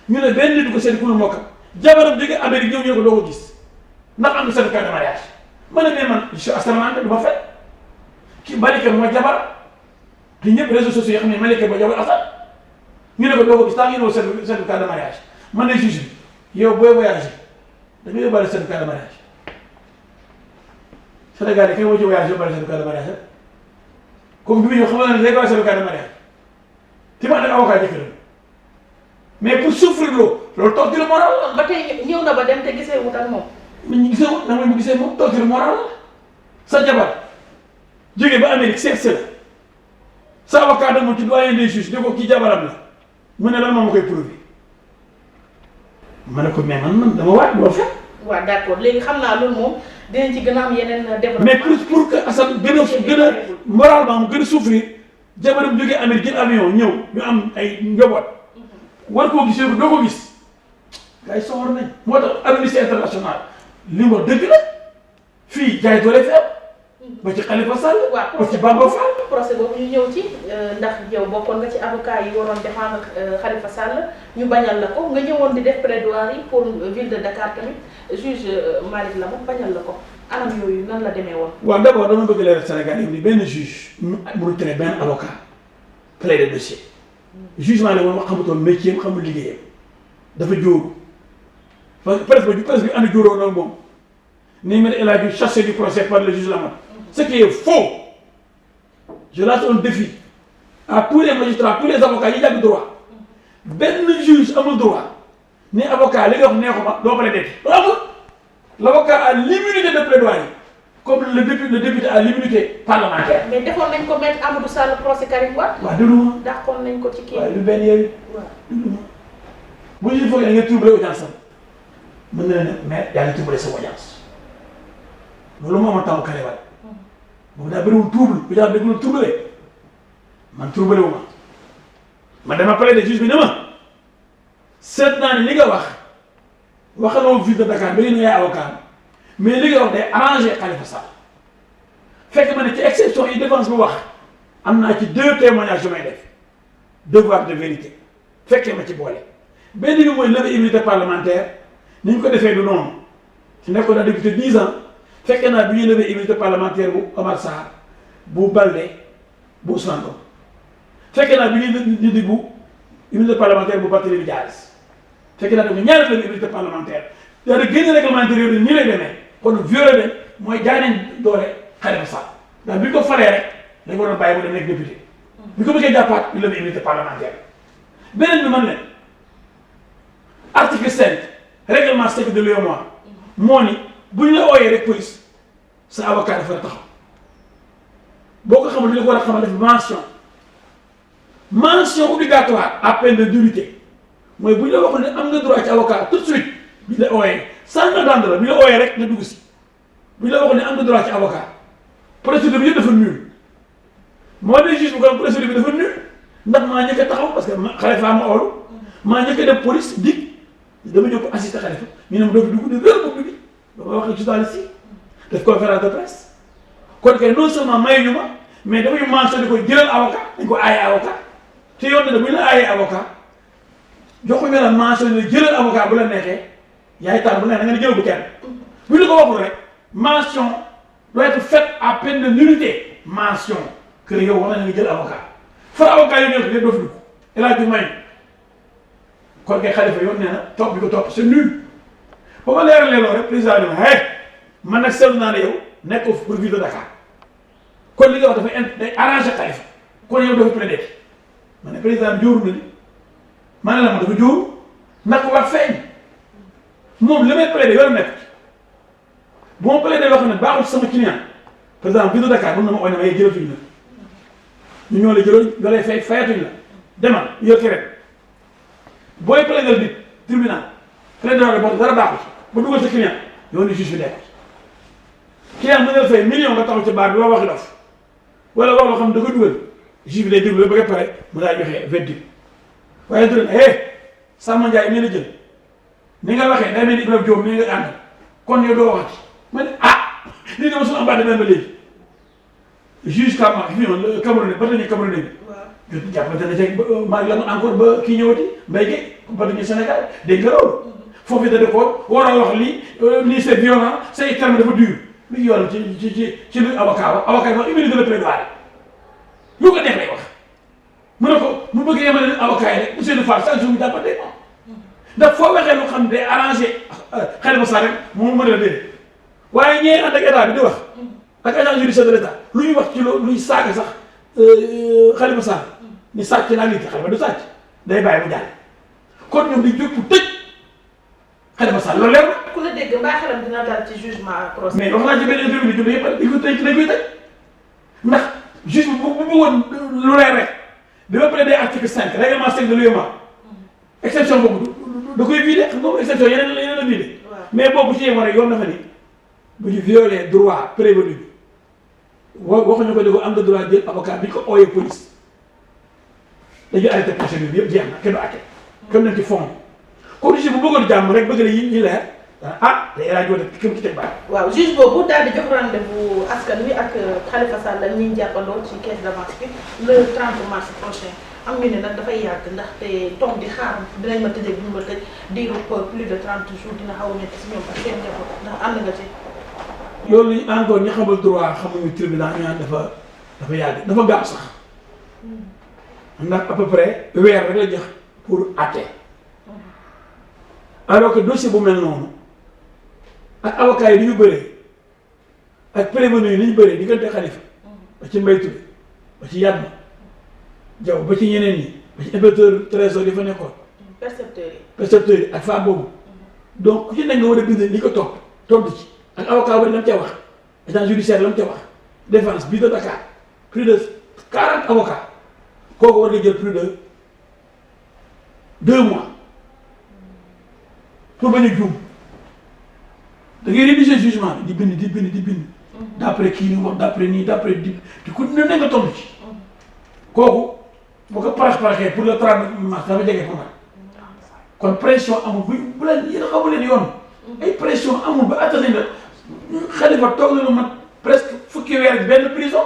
ñu ne benn nit du ko seet ku lu mokkam jabaram jóge Amérique ñëw ñu ko doo ko gis ndax am na certificat de mariage ma ne mais man je suis assermenté du ma fay kii Malika mooy jabar te ñëpp réseaux sociaux yi xam ne Malika mooy jabar Assane ñu ne ko doo ko gis tant que ñu ne certificat de mariage man de juge bi yow booy voyagé da nga yóbbaale certificat de mariage Sénégal yi kay woo ci voyage yóbbaale certificat de mariage comme bi mu ñëw xamal na ne day yóbbaale certificat de mariage te ma ne avocat jëkkëram mais pour souffrir loolu torture moral la. ba tey ñëw na ba dem te gisee wut ak moom. nit ñi gisee woon nan mu gisee moom torture morale sa jabar jógee ba Amérique seet la sa avocat dem ci doyen des juges ne ko kii jabaram la mu ne lan moo ma koy prouver ma ne ko mais man dama waat boo fekk. waaw d'accord léegi xam naa loolu moom dinañ ci gën a am yeneen développement. mais pour que Assane gën a moralement mu gën a souffrir jabaram jógee Amérique jël avion ñëw ñu am ay njaboot war koo gis yow doo ko gis gars yi soxor nañ moo tax Amnesty International li mu wax dëgg la fii jaay doole fi am ba ci Khalifa Sall. ba ci Bamba Fall. procès boobu ñu ñëw ci ndax yow bokkoon nga ci avocat yi waroon défendre Khalifa Sall ñu bañal la ko nga ñëwoon di def plaidoirie pour ville de Dakar tamit juge Malick Lamot bañal la ko anam yooyu nan la demee woon. waaw d'abord dama bëgg leeral Sénégal yi ni benn juge mënul tere benn avocat plaider dossier jugement la moom xamutoon métier am xamul liggéeyam dafa jóoru parce que presque bi ànd jóoroo noonu moom ni me El Hadji chassé du procès par le juge Lamot. Ce qui est faux. Je lance un défi à tous les magistrats, tous les avocats yi jàng droit benn juge amul droit ni avocat li nga wax neexuma doo plaider amul. L'avocat a l'immunité de plaidoyer comme le député a l'immunité parlementaire. mais defoon nañ ko mettre Amadou Sall procès Karim Wade. waaw déglu ma. dàqoon nañ ko ci kii. waaw lu benn yooyu. waaw déglu ma bu ñu foogee da nga troublé audience am mën na ne mais yaa ngi troublé sa audience loolu moo amoon taw Karim Wade. boobu daa bëriwul trouble bi daal déglu troublé man troublé wu ma dama plaider juge bi ne ma seet naa ne li nga waxaloo ville de Dakar ba ngeen yaay avocat mais li nga wax day arrangé Khalifa Sall fekk ma ne ci exception yi défense bu wax am naa ci 2 témoignages yu may def devoir de vérité fekkee ma ci boole benn bi mooy lever immunité parlementaire ni ñu ko defee du noonu ci nekkoon naa député 10 ans fekkee naa bi ñuy lever immunité parlementaire bu Omar Sarr bu Balde bu Ousmane Ngom fekkee naa bi ñuy dindi bu immunité parlementaire bu Barthélémy Dias fekkee naa def ñaari lever immunité parlementaire daa di génn règlement intérieur bi nii lay demee kon violé leen mooy jaay nañ doole Khalifa Sall ndax bi ñu ko falee rek dañ ko doon bàyyi mu dem nekk député bi ko bëggee jàppaat ñu lever immunité parlementaire beneen bi man ne article 5 règlement statut de l'UEMOA moo ni bu ñu la ooyee rek police sa avocat dafa taxaw boo ko xamul li nga ko war a xamal def mention obligatoire à peine de nullité mooy bu ñu la waxoon ne am nga droit ci avocat tout de suite bi ñu la ooyee sans attendre la bi ñu la ooyee rek nga dugg si bu ñu la waxoon ne am nga droit ci avocat procédure bi yëpp dafa nul moo ne juge bu ko procédure bi dafa nul ndax maa njëkk a taxaw parce que Khalifa ma oolu maa njëkk a dem police dig dama ñëw pour assister Khalifa ñu ne ma doo fi dugg di réer boobu bi ba ma wax ak journaliste yi def conférence de presse kon kay non seulement mayuñu ma mais dafa ñu mentionné ko jëlal avocat dañ ko aaye avocat te yoon na ne bu ñu la aayee avocat joxuñu la mentionné jëlal avocat bu la neexee yaay tànn bu neex da nga ne jël bu kenn bu ñu la ko waxul rek mention doit être faite à peine de nullité mention que yow wax na nga jël avocat far avocat yi ñëw doo fi dugg El Hadji may kon kay Khalifa yoon nee na topp bi ko topp c'est nul ba ma leeralee loolu rek président bi ma man nag seetlu naa ne yow nekkoo pour ville de Dakar kon li nga wax dafay day arrangé Khalifa kon yow dafa plaider ma ne président bi jóoru na ni ma ne la ma dafa jóoru naka war feeñ moom li may plaider yoonu nekk bu ma plaider loo xam ne baaxul ci sama client président ville de Dakar mën na ma oo ne ma jëlatuñ la ñu ñoo la jëloon nga lay fay fayatuñ la demal yor keneen booy plaider nit tribunal plaider boo dara baaxul ba dugal sa client yow ni juge bi nekk client mën nga fay million nga taxaw ci baar bi wax waxi dof wala wax loo xam ne da koy dugal juge bi day déglu ba nga pare mu daa joxe verdict waaye du leen Samba Ndiaye mii la jël ni nga waxee day mel ni Ibrahima Diop mii nga ànd kon yow doo waxati ma ne lii dama suñu ambaat demee ba léegi juge Kama fi ñëwoon Cameroun ba tey Cameroun bi. waaw jàppante na ci maa ngi la encore ba kii ñëwati mbéy gi ba tey Sénégal dégg nga loolu. foofu da ko war a wax lii c'est violent say terme dafa dur lu yoon ci lu avocat yi wax immunité de plaidoyer lu ko neex lay wax mu ne ko mu bëgg yemale avocat yi rek monsieur Fall sanction bi jàppante moom ndax foo waxee lu xam ne day arrangé Khalifa Sall rek moom mën a dee waaye ñee ànd ak état bi di wax ak agent judiciaire de l'état lu ñuy wax ci loolu luy saaga sax Khalifa Sall ni sàcc naa lii te Khalifa du sàcc day bàyyi mu jàll kon ñoom di jóg pour tëj Khalifa Sall loolu leer na. ku la dégg mbaa xelam dina dal ci jugement procès. mais wax naa ci benn interview bi yëpp dañ ko tëj ndax juge bu bëggoon lu leer rek bi ba pare day article 5 règlement 5 de l'UEMOA exception boobu da koy vidé xam nga exception yeneen la vidé mais boobu ci yéen rek yoon dafa ni bu ñu violé droit prévenu bi waxuñu ko am nga droit jël avocat bi ñu ko ooyee police dañuy arrêté procédure bi yëpp jeex na kenn du àtte kenn nañ ci fond comme juge bu bëggoon jàmm rek bëgg na yi ñu leer day laaj wala kii ci teg baat. waaw juge boobu daal di jox rendez-vous askan wi ak Khalifa Sall ak ñi ñu jàppandoo ci caisse d'avance bi le 30 mars prochain am ñu ne nag dafay yàgg ndaxte toog di xaar dinañ ma tëjee bu ñu ma tëj diiru plus de 30 jours dina xaw a métti si ñoom ak seen njaboot ndax ànd nga ci. loolu encore ñi xamul droit xamuñu tribunal ñu naan dafa yàgg dafa gaaw sax ndax à peu près weer rek la jox pour àtte alors que dossier bu mel noonu. ak avocats yi ni ñu bëree ak prévenu yi ni ñu bëree diggante Khalifa ba ci Mbaye Touré ba ci Yatma Diaw ba ci ñeneen ñi ba ci inspecteur trésor yi fa nekkoon. percepteurs yi ak femme boobu donc ku ci nekk nga war a bind li ko tontu ci ak avocat bari la mu ca wax agent judiciaire la mu ca wax défense bii de Dakar plus de 40 avocats kooku war nga jël plus de 2 mois pour bañ a juum. da ngay rédiger jugement bi di bind d' après kii ni wax d' après nii d' après di ku ne nga tontu ci kooku boo ko paraxee pour le 30 mars dafa jege pour man kon pression amul bu leen yéen a xamu leen yoon ay pression amul ba atta nañ la Khalifa toog na lu mat presque fukki weer ak benn prison.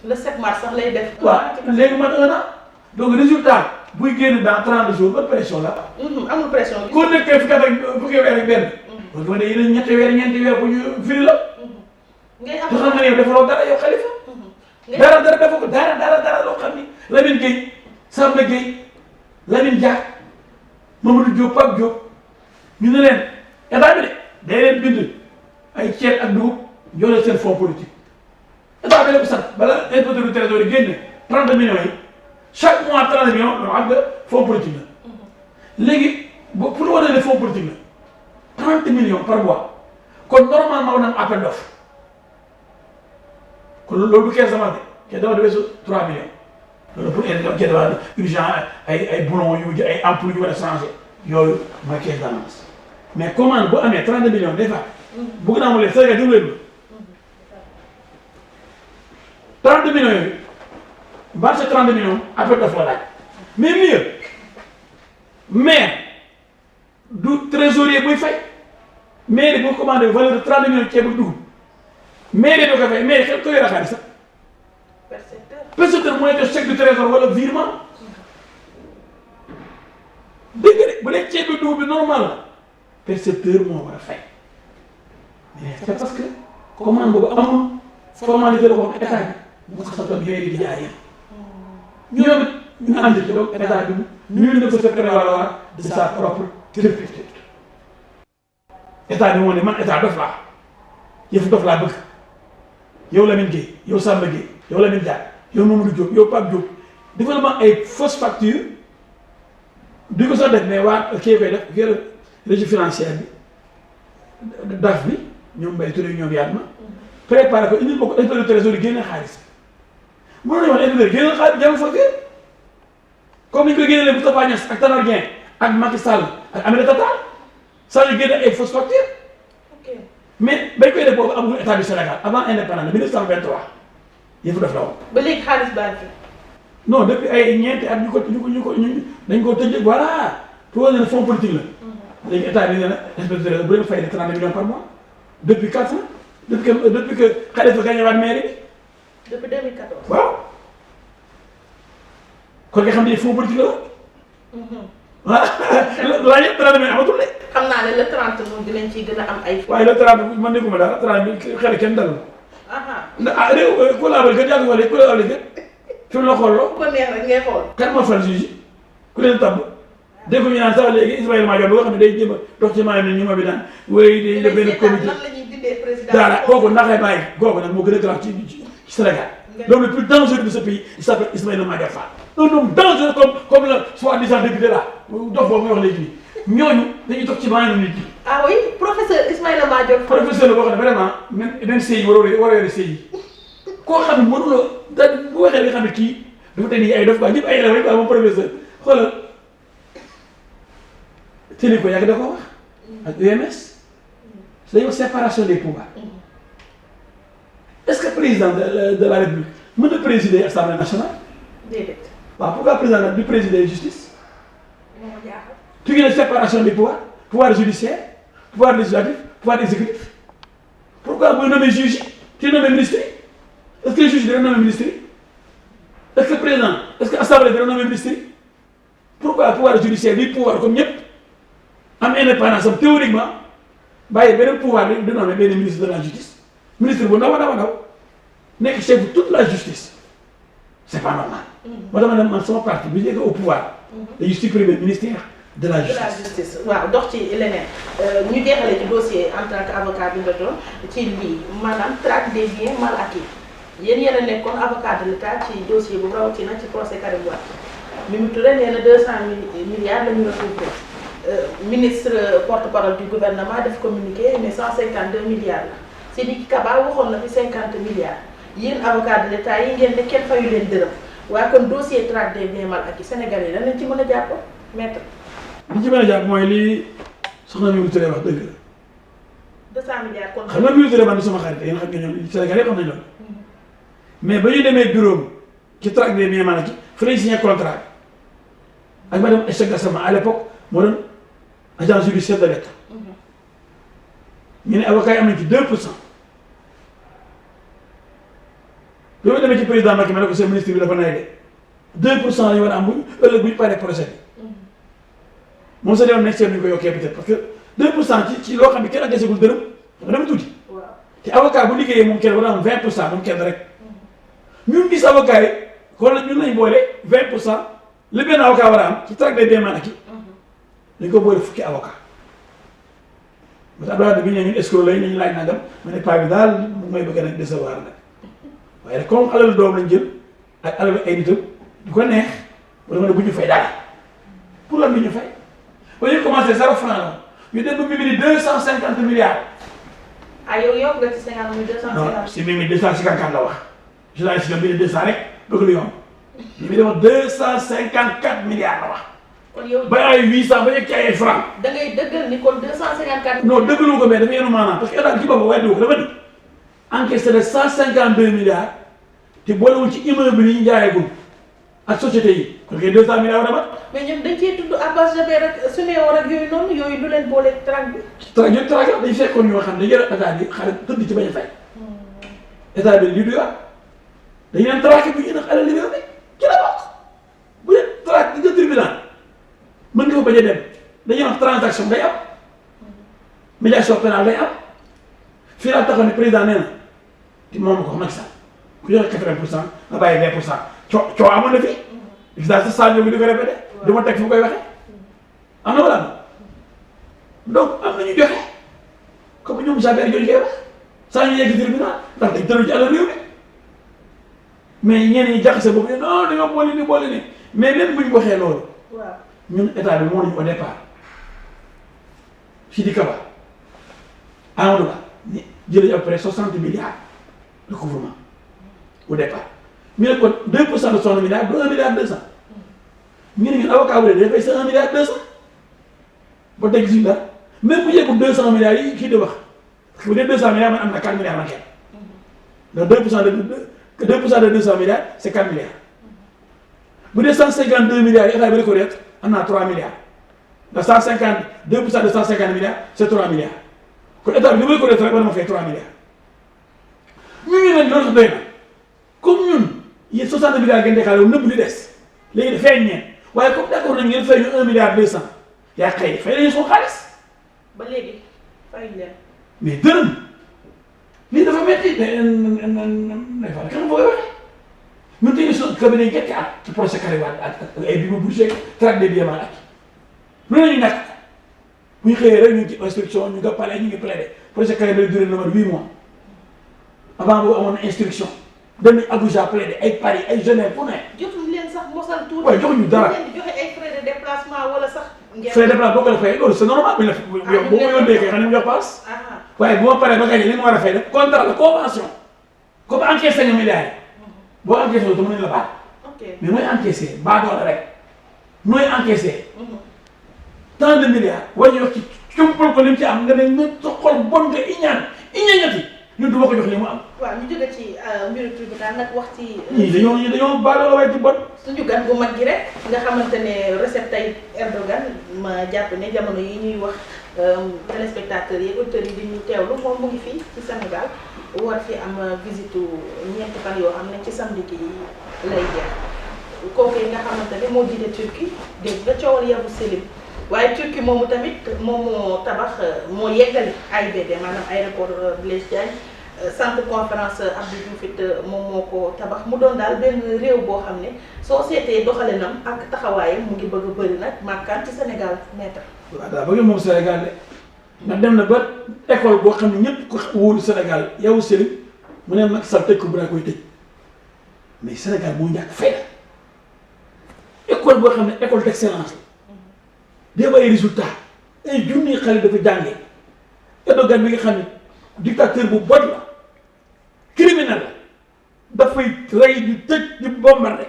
le 7 mars sax lay def. waaw léegi mat 1 an donc résultat buy génn dans 30 jours ba pression la. amul pression. ku nekkee fukki weer ak benn. kon dama ne yéen ñetti weer ñeenti weer bu ñu firi la. ngay am te xam nga ne yow defaloo dara yow Khalifa. dara dafa ko dara loo xam ni Lamine Gueye Samba Gueye Lamine Diack Mamadou Diop Pape Diop ñu ne leen état bi de day leen bind ay ceeb ak dugub jox leen seen fonds politique état bi la ko sant bala inspecteur du trésor yi génne 30 millions yi chaque mois 30 millions loo xam nga fonds politique la léegi pour lu wane ne fonds politique la 30 millions par mois kon normalement war na am appel d'offre kon loolu du 15 avance de 15 avance de weesu 3 millions loolu pour caisse d'avance urgent ay boulons yu ay ampoules yu war a changé yooyu mooy caisse d'avance mais commande bu amee 30 millions des fois bëgg naa mu leen Sénégal déglu leen 30 millions yooyu marché 30 millions appel d'offre la laaj mais mieux mais du trésorier buy fay mairie boo commandé valeur de 30 millions ceeb bu dugub mairie doo ko fay mairie xel ko yore xaalis sax percepteur mooy def chèque du trésor wala virement dégg nga de bu dee ceeb bi dugub bi normal la percepteur moo war a fay mais c'est parce que commande boobu amul formalité la ko wax état bi mu xasatoon mairie di jaay ñoom it ñu ànd ci donc état bi nul ne peut se prévaloir de sa propre turpitude état bi moo ne man état dof laa yëfu dof laa bëgg yow Lamine Gueye yow Samba Gueye yow Lamine Diack yow Mamadou Diop yow Pape Diop defal ma ay fausse facture di ko sax def mais waa kii koy def kii régie financière bi DAF bi ñoom Mbaye Touré ñoom Yatma préparé ko indil ko inspecteur du trésor yi génne xaalis mënoon nañu wax inspecteur génne xaalis jàmm facture comme ni ñu koy génnelee Moustapha Niasse ak Tanor Dieng ak Macky Sall ak Aminata Tall saa yu génne ay fausse facture mais bañ koy def boobu amul état du Sénégal avant indépendance 1923 yëfu def la woon. ba léegi xaalis baa ngi fi. non depuis ay ñeenti at ñu dañ ko tëj voilà pour wane ne fonds politique la. léegi état bi nee na inspecteur bu leen fay ne 30 millions par mois depuis 4 ans depuis que Khalifa gagné waat mairie bi. depuis 2014. waaw kon nga xam ne fonds politique la woon. laa yëpp 30 millions amatul de. xam naa ne le 30 moom dinañ ciy gën a am ay. waaye le 30 man dégguma dara 30 bi xel kenn dalul. ndax réew ku la abal gën yàgg wala ku la abal gën fi mu la xooloo. ku ko neex rek ngay xool. kan moo fal juge ku leen tabb dégg ñu naan sax léegi Ismaïla Madior boo xam ne day jéem a dox ci maanaam ne ñu ma bi daan wéy dañuy def benn comité nan la ñuy dindee président. daara kooku naxee bàyyi kooku nag moo gën a grave ci Sénégal. l'homme le plus dangereux de ce pays il s'appelle Ismaïla Madior Fall. un homme dangereux comme le soi-disant député là dof boobu nga wax léegi nii ñooñu dañuy toog ci banc nit ñi. ah oui professeur Ismaïla Madior. professeur la boo xam ne vraiment même sëy yi war a yore sëy yi koo xam ne mënuloo da bu waxee li nga xam ne kii dafa tey nii ay dof quoi ñëpp ay élèves rek quoi moom professeur xoolal télé ko yàgg da ko wax ak UMS dañuy wax séparation des pouvoirs est-ce que président de la République mën na présider assemblée nationale. déedéet. waaw pourquoi président du présider justice. moo ma jaaxal. tu ngi ne séparation des pouvoirs pouvoir judiciaire pouvoir législatif pouvoir exécutif pourquoi mooy nommer juge tu nommer ministre est-ce que juge dina nommer ministre est-ce que président est-ce que assemblée dina nommer ministre pourquoi pouvoir judiciaire bi pouvoir comme ñëpp am indépendance am théoriquement bàyyi beneen pouvoir bi di nommer benn ministre de la justice ministre bu ndaw a ndaw nekk chef de toute la justice c'est pas normal. moo tax ma ne man sama parti bi nekk au pouvoir dañuy supprimer ministère de la justice. waaw dox ci leneen ñu jeexale ci dossier en tant que avocat bi nga doon ci lii maanaam traque des biens mal acquis yéen a nekkoon avocat de l'État ci dossier bu rawatina ci procès Karim Wade Mimi Touré nee na 200 milliards la ñu retrouvé ministre porte-parole du gouvernement def communiqué ne 152 milliards la Sidiki Kaba waxoon na fi 50 milliards yéen avocat de l'État yi ngeen ne kenn fayu leen dërëm waaye kon dossier traque des biens mal acquis Sénégalais yi lan lañ ci mën a jàpp maître. li ci mën a jàpp mooy li soxna Mimi Touré wax dëgg la. 200 milliards kon. xam nga Mimi Touré man sama xarit yéen xam nga ñoom Sénégal yëpp xam nañu loolu. mais ba ñu demee bureau ci traque des biens mal acquis fa lañ signé contrat ak madame Aïssata Gassama à l'époque moo doon agent judiciaire de l'État. ñu ne avocat yi am nañ ci 2%. bi ma demee ci président Macky ma ne ko seen ministre bi dafa nay de 2% la ñu war a am bu ëllëg bu ñu paree procès bi. moom sa demoon nekk seen ñu ko yokkee peut-être parce que 2% ci loo xam ne kenn adressé gul dërëm dafa tuuti. waaw te avocat bu liggéeyee moom kenn war a am 20% moom kenn rek. ñun gis avocat yi kon ñun lañ boole 20% li benn avocat war a am ci traque des biens mal acquis dañ ko boole fukki avocat. parce que Abdoulaye bi ñu ne ñun escroc lañ ñu laaj nangam ma ne paa bi daal mu may bëgg nag décevoir nag waaye nag comme alal doom lañ jël ak alal ay nitam du ko neex wala ma ne bu ñu fay dara pour lan bi ñu fay. ba ñu commencé 0 franc la ñu dem ba Mimi 250 milliards. ah yow yokk nga ci 50 muy 250. non si Mimi 254 la wax journaliste bi ne 200 rek bëgg lu yomb Mimi dama 254 milliards la wax. kon yow ba ay 800 ba yegg ci ay franc. da ngay dëggal ni kon 254. non dëggalu ko mais dafa yenu maanaam parce que état ci boppam weddi ko dafa ni encaissé na 152 milliards te boolewul ci immeuble yi ñu jaayagul ak société yi kon kay 200 milliards war a mat. mais ñoom dañ cee tudd Abbas Jaber rek Souméor ak yooyu noonu yooyu lu leen boole traque bi. traque ñoom traque dañu fekkoon ñoo xam ne dañu yore état bi xale tëdd ci bañ a fay. état bi lii du yor dañu leen traque bu ñu nag alal li bi ci la bokk bu dee traque di nga tribunal mën nga fa bañ a dem dañuy wax transaction day am médiation pénale day am fii laa taxaw ne président nee na te moom ko Macky Sall ku joxe 80% nga bàyyi 20% coo amoon na fi. gis naa sa Sadio bi di ko répété. du ma teg fu koy waxee. am na wala donc am na ñu joxe comme ñoom Jaber jooju koy wax saa ñu yegg tribunal ndax dañ tënku ci àll réew mi mais ñenn ñi jaxase boobu non dañoo boole ni mais même bu ñu waxee loolu. waaw ñun état bi moo nañu au départ Sidiki Kaba Amadou Ba ñu jëlee à peu près 60 milliards de recouvrement au départ. ñu ne kon 2% de 60 milliards du 1 milliard 200 ñu ne ñun avocat bu dee dafay sa 1 milliard 200 ba tey gisuñu dara même bu yeggul 200 milliards yi kii di wax parce que bu dee 200 milliards man am na 4 milliards man kenn donc 2% de 200 milliards c'est 4 milliards bu dee 152 milliards yi état bi reconnaître am naa 3 milliards ndax 2% de 150 milliards c'est 3 milliards kon état bi li may reconnaître rek war na ma fay 3 milliards ñu nag loolu doy na comme ñun. yéen 60 milliards ngeen déclaré wu nëbb li des léegi feeñ ñeen waaye comme d'accord nañu ngeen fay ñu 1 milliard 200 yaa xëy fay nañu suñu xaalis. ba léegi fay leen. mais dërëm lii dafa métti ne fa kan nga koy waxee ñun tey suñu cabinet yi ñetti at ci procès Karim Wade ak ay bi ma bougé traque des biens mal acquis lu ne ñu ñàkk bu ñu xëyee rek ñu ngi ci instruction ñu nga palais ñu ngi plaidé procès Karim lay duré na mat 8 mois avant boobu amoon na instruction. dem nañ Abuja plaidé ay Paris ay Genève fu ne. jotuñu leen sax mosal tuuti. waaye joxuñu dara leen di joxe ay frais de déplacement wala sax frais de place boo ko la fay loolu c'est normal bi la yow boo ma yónnee kay xam ne mu jox paas waaye bu ma paree ba gagné li ma war a fay def contrat la convention comme encaissé nga milliards yi boo encaissé loolu dama ne la baal mais nooy encaissé baa doole rek nooy encaissé tant de milliards waaye ñu wax ci cumpal ko li mu ci am nga ne nga sa xol bon nga iñañati ñun du ma ko jox li mu am. waaw ñu jóge ci mbiru tribunal nag wax ci. ñii dañoo baal la waaye ci bon. suñu gan bu mag gi rek nga xamante ne Recep Tayyip Erdogan ma jàpp ne jamono yi ñuy wax téléspectateurs yi auditeurs yi di ñu teewlu moom mu ngi fii ci Sénégal war fi am visite ñeenti fan yoo xam ne ci samedi gi lay jeex kooku yi nga xamante ne moo jiite Turquie dégg nga coowal Yavuz Selim waaye Turquie moomu tamit moom moo tabax moo yeggali AIBD maanaam aéroport Blaise Diagne centre conférence Abdou Diouf it moom moo ko tabax mu doon daal benn réew boo xam ne soo seetee doxalinam ak taxawaayam mu ngi bëgg a bëri nag màkkaan ci Sénégal maître. waaw daa bëgg moom Sénégal de ndax dem na ba école boo xam ne ñëpp ko wóolu Sénégal yow Selim mu ne Macky Sall tëj ko bu daa koy tëj mais Sénégal moo ñàkk fayda école boo xam ne école d'excellence la def ay résultats ay junni xale dafa jàngee Erdogan bi nga xam ne dictateur bu bon la criminel la dafay rey di tëj di bombardé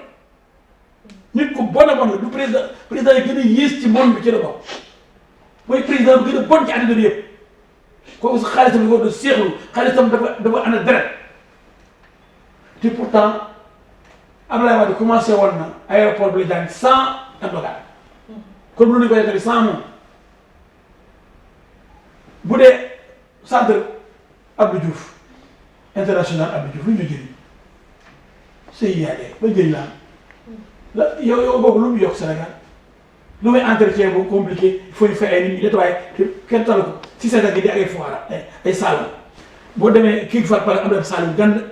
nit ku bon a bon la du président yi gën a yées ci monde bi ci la bokk mooy président bi gën a bon ci àddina bi yëpp kooku sa xaalisam li ko doon seexlu xaalisam dafa ànd deret te pourtant Abdoulaye Wade commencé woon na aéroport bi la jàng sans Erdogan kon mënuñu ko yeggali sans moom bu dee centre Abdou Diouf international Abdou Diouf lu ñu jëriñ CIAD ba jëriñ la yow boobu lu mu yokk Sénégal lu muy entretien bu compliqué il faut ñu fay ay nit ñi nettoyé te kenn talu ko si Sénégal gi di ay foire ay salon boo demee kii fa pare am na salon gànd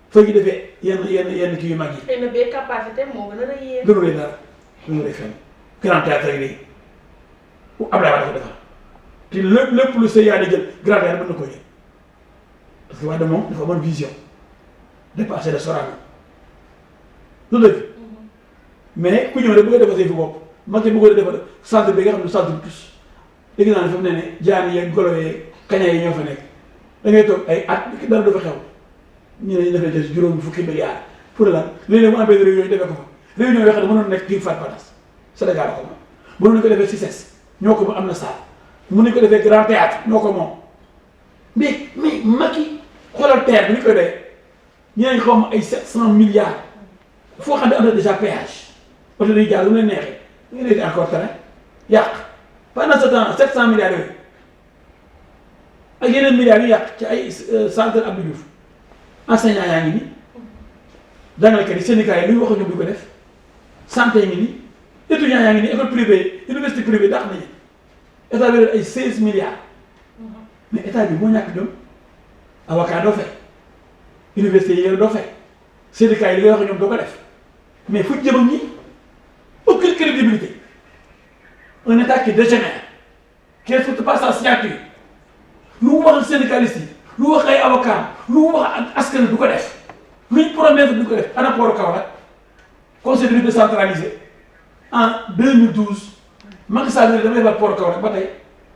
fa ñu defee yenn kii yu mag yi. xëy na bee capacité moo gën a rëy yéen. gënu lay dara gënu lay fenn grand théâtre yi Abdoulaye Wade dafa defar te lépp lu CIAD jël grand théâtre mën na ko jël parce que Wade moom dafa amoon vision dépassé de Sorano lu dëgg mais ku ñëw rek bëgg a defar say fi bopp mag yi bëggoon a defar centre bi nga xam ne centre bi tous léegi naa ne fa mu ne ne jaan yeeg golo yeeg kaña yi ñoo fa nekk da ngay toog ay at dara dafa xew ñu ne ñu defee des juróomi fukki milliards pour lan léeg-léeg mu empêché réunion yi defee ko fa réunion yoo xam ne mënoon nekk kii Fat Patas Sénégal ko moom mënoon nañu ko defee CICES ñoo ko moom am na salle mën nañu ko defee grand théâtre ñoo ko moom mais Macky xoolal terre bi ñu koy doyee ñu ne xaw ma ay 700 milliards foo xam ne am na déjà péage oto day jaar lu ne neexee ñu ngi lay encore terrain yàq pendant ce temps 700 milliards yooyu ak yeneen milliards yu yàq ci ay centre Abdou Diouf enseignants yaa ngi nii jàngalekat yi syndicats yi lu ñu wax ñoom du ko def santé yi ngi nii étudiants yaa ngi nii école privée université privée dàq nañu état bi ay 16 milliards mais état bi moo ñàkk jom avocat doo fay université yi doo fay syndicats yi li ngay wax ñoom doo ko def mais fu jëm ak ñi aucune crédibilité un état qui dégénère qui respecte pas sa signature lu mu wax syndicaliste yi lu wax ay avocat lu mu wax askan du ko def luñ promettre du ko def ana port Kaolack conseil de décentralisé en 2012 Macky Sall ne damay defar port Kaolack ba tey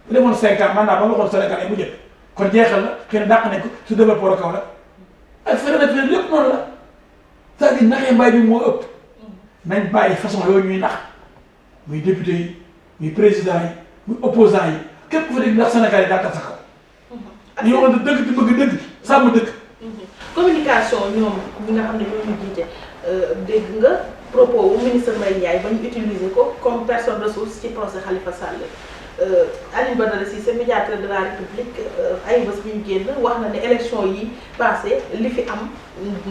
bu defoon 5 ans mandat ba nga waxoon Sénégal bu njëkk kon jeexal la kenn dàq nañ ko su defar port Kaolack ak feneen lépp noonu la c'est-à-dire naxee mbaay bi moo ëpp nañ bàyyi façon yooyu ñuy nax muy député yi muy président yi muy opposant yi képp ku fa dégg ndax Sénégal yi daa tax sa kaw. ñu waxoon dëgg ci bëgg dëgg sàmm dëgg. communication ñoom ñi nga xam ne ñoo ñu jiite dégg nga propos wu ministre Mbaye Ndiaye ba ñu utiliser ko comme personne ressource ci procès Khalifa Sall. Alioune Badara Cissé médiateur de la République ay bés bi ñu génn wax na ne élection yi passé li fi am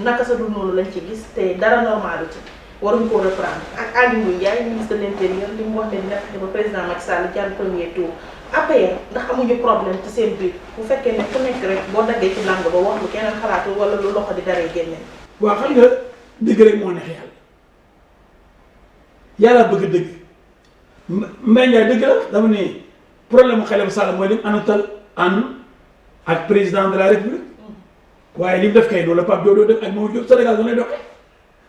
naka sa dul noonu lañ ci gis te dara normal ci waruñ ko reprendre ak Alioune Ndiaye ministre de l'intérieur li mu wax ne dina fexe ba président Macky Sall jàll premier tour APR ndax amuñu problème ci seen biir bu fekkee ne ku nekk rek boo daggee ci langue ba wax lu keneen xalaatu wala lu loxo di daree génne. waaw xam nga dëgg rek moo neex yàlla bëgg dëgg Mbaye Ndiaye dëgg la dama ne problème mu Khalifa Sall mooy lim àndutal ànd ak président de la république waaye li mu def kay loolu la Pape Diop doo def ak Mamadou Diop Sénégal da lay doxee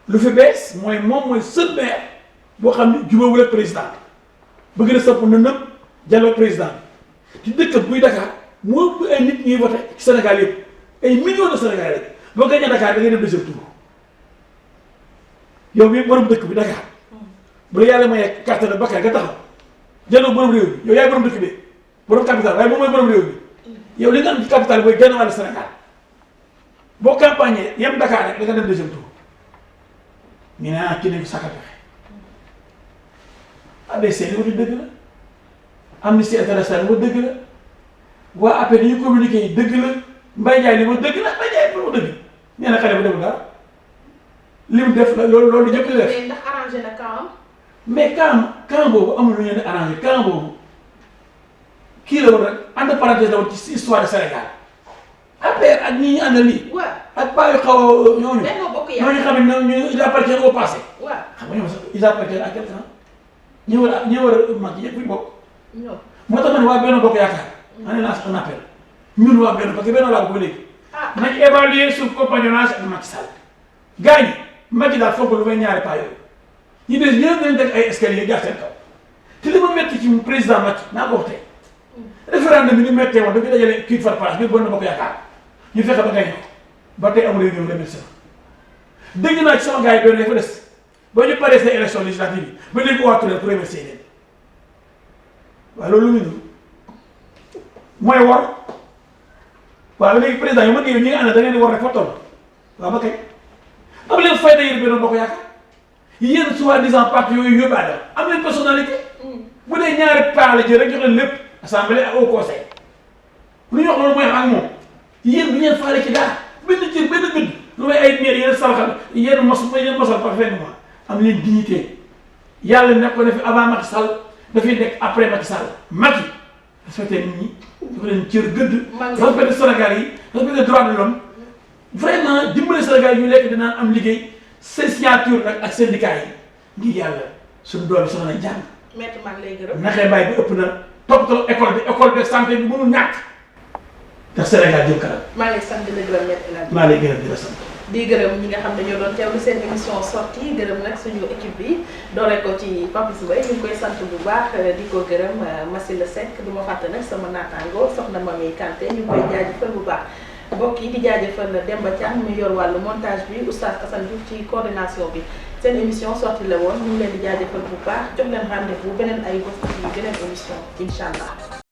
lu fi bees mooy moom mooy seul maire boo xam ne jubóowul ak président bëgg na samp na nëpp dialogue président ci dëkk buy Dakar moo ëpp ay nit ñuy voté ci Sénégal yëpp ay millions de Sénégalais rek boo gagné Dakar da ngay dem deuxième tour yow mii borom dëkk bi Dakar bu la yàlla mayee carte de Bakar nga taxaw jëloo borom réew bi yow yaay borom dëkk bi borom capital waaye moom mooy borom réew bi yow li nga am ci capital mooy genn wàllu Sénégal boo campagne yem Dakar rek da nga dem deuxième tour ñu ne ah kii nañu sàkk pexe ABC li ma dëgg la Amnesty International li ma dëgg la waa APR ni ñu communiqué yi dëgg la Mbaye Ndiaye li ma dëgg la Mbaye Ndiaye li ma dëgg nee na xale bi deful dara li mu def la loolu ñëpp di def. mais ndax arrangé na camp mais camp boobu amul lu ñu leen di arrangé camp boobu kii la woon rek entre parenthèse la woon ci histoire de Sénégal APR ak ñi ñu àndal nii. waaw ak paa yu xaw a ñooñu. ñooñu xam ne ñooñu ils appartiennent au passé. waaw xam nga ñoom sax ils appartiennent à quel temps ñi war a mag yëpp ñu bokk. ñoom moo tax ma ne waa Benno Bokk Yaakaar. ma ne lance un appel ñun waa Benno parce que Benno laa ko ba léegi. nañ évaluer suñu compagnonnage ak Macky Sall. gars yi Macky daal foog lu may ñaari paa yooyu ñu des ñëpp nañ teg ay escalier jaar seen kaw te li ma métti ci président Macky naa ko wax tey référendum bi ni méttee woon dañu dajale kii far place bi Benno Bokk Yaakaar ñu fexe ba gañe ko ba tey amul réunion remercié dégg naa ci sama gars yi doon dafa des ba ñu paree seen élection législative yi ba léegi waa Touré pour remercier leen waaw loolu lu muy dund mooy war waaw léegi président yi mën nga yow ñi nga ànd da ngeen di war rek fa toll waaw ba kañ am leen fayda yéen Benno Bokk Yaakaar yéen soi-disant parti yooyu yóbbaale am leen personnalité bu dee ñaari paa la jël rek jox leen lépp assemblée ak au conseil lu ñu wax loolu mooy ak moom yéen bu ngeen faale ci dara benn cër benn gëdd lu may ay maire yéen saraxal yéen mosal parfaitement am leen dignité yàlla nekk ko ne fi avant Macky Sall dafay nekk après Macky Sall Macky respecté nit ñi dafa leen cër gëdd respecté Sénégal yi respecté droit de l'homme vraiment dimbale Sénégal yi ñu lekk dinaan am liggéey seen signature nag ak syndicat yi ngir yàlla suñu doole soxla nañ jàng maître maa ngi lay gërëm naxee bàyyi bi ëpp na toppatoo école de santé bi mënul ñàkk ndax Sénégal jëm kanam. maa ngi lay sant di la gërëm maître El Hadj. maa lay gërëm di la sant. di gërëm ñi nga xam ne ñoo doon teewlu seen émission sortie gërëm nag suñu équipe bi doore ko ci Papis Mbaye ñu ngi koy sant bu baax di ko gërëm Massila Seck du ma fàtte nag sama naataango soxna Mami Kanté ñu ngi koy jaajëfal bu baax. mbokk yi di jaajëfal Demba Thiam mi yor wàllu montage bi Oustaz Assane Diouf ci coordination bi seen émission sortie la woon ñu ngi leen di jaajëfal bu baax jox leen rendez-vous beneen ay bés yu beneen émission incha allah.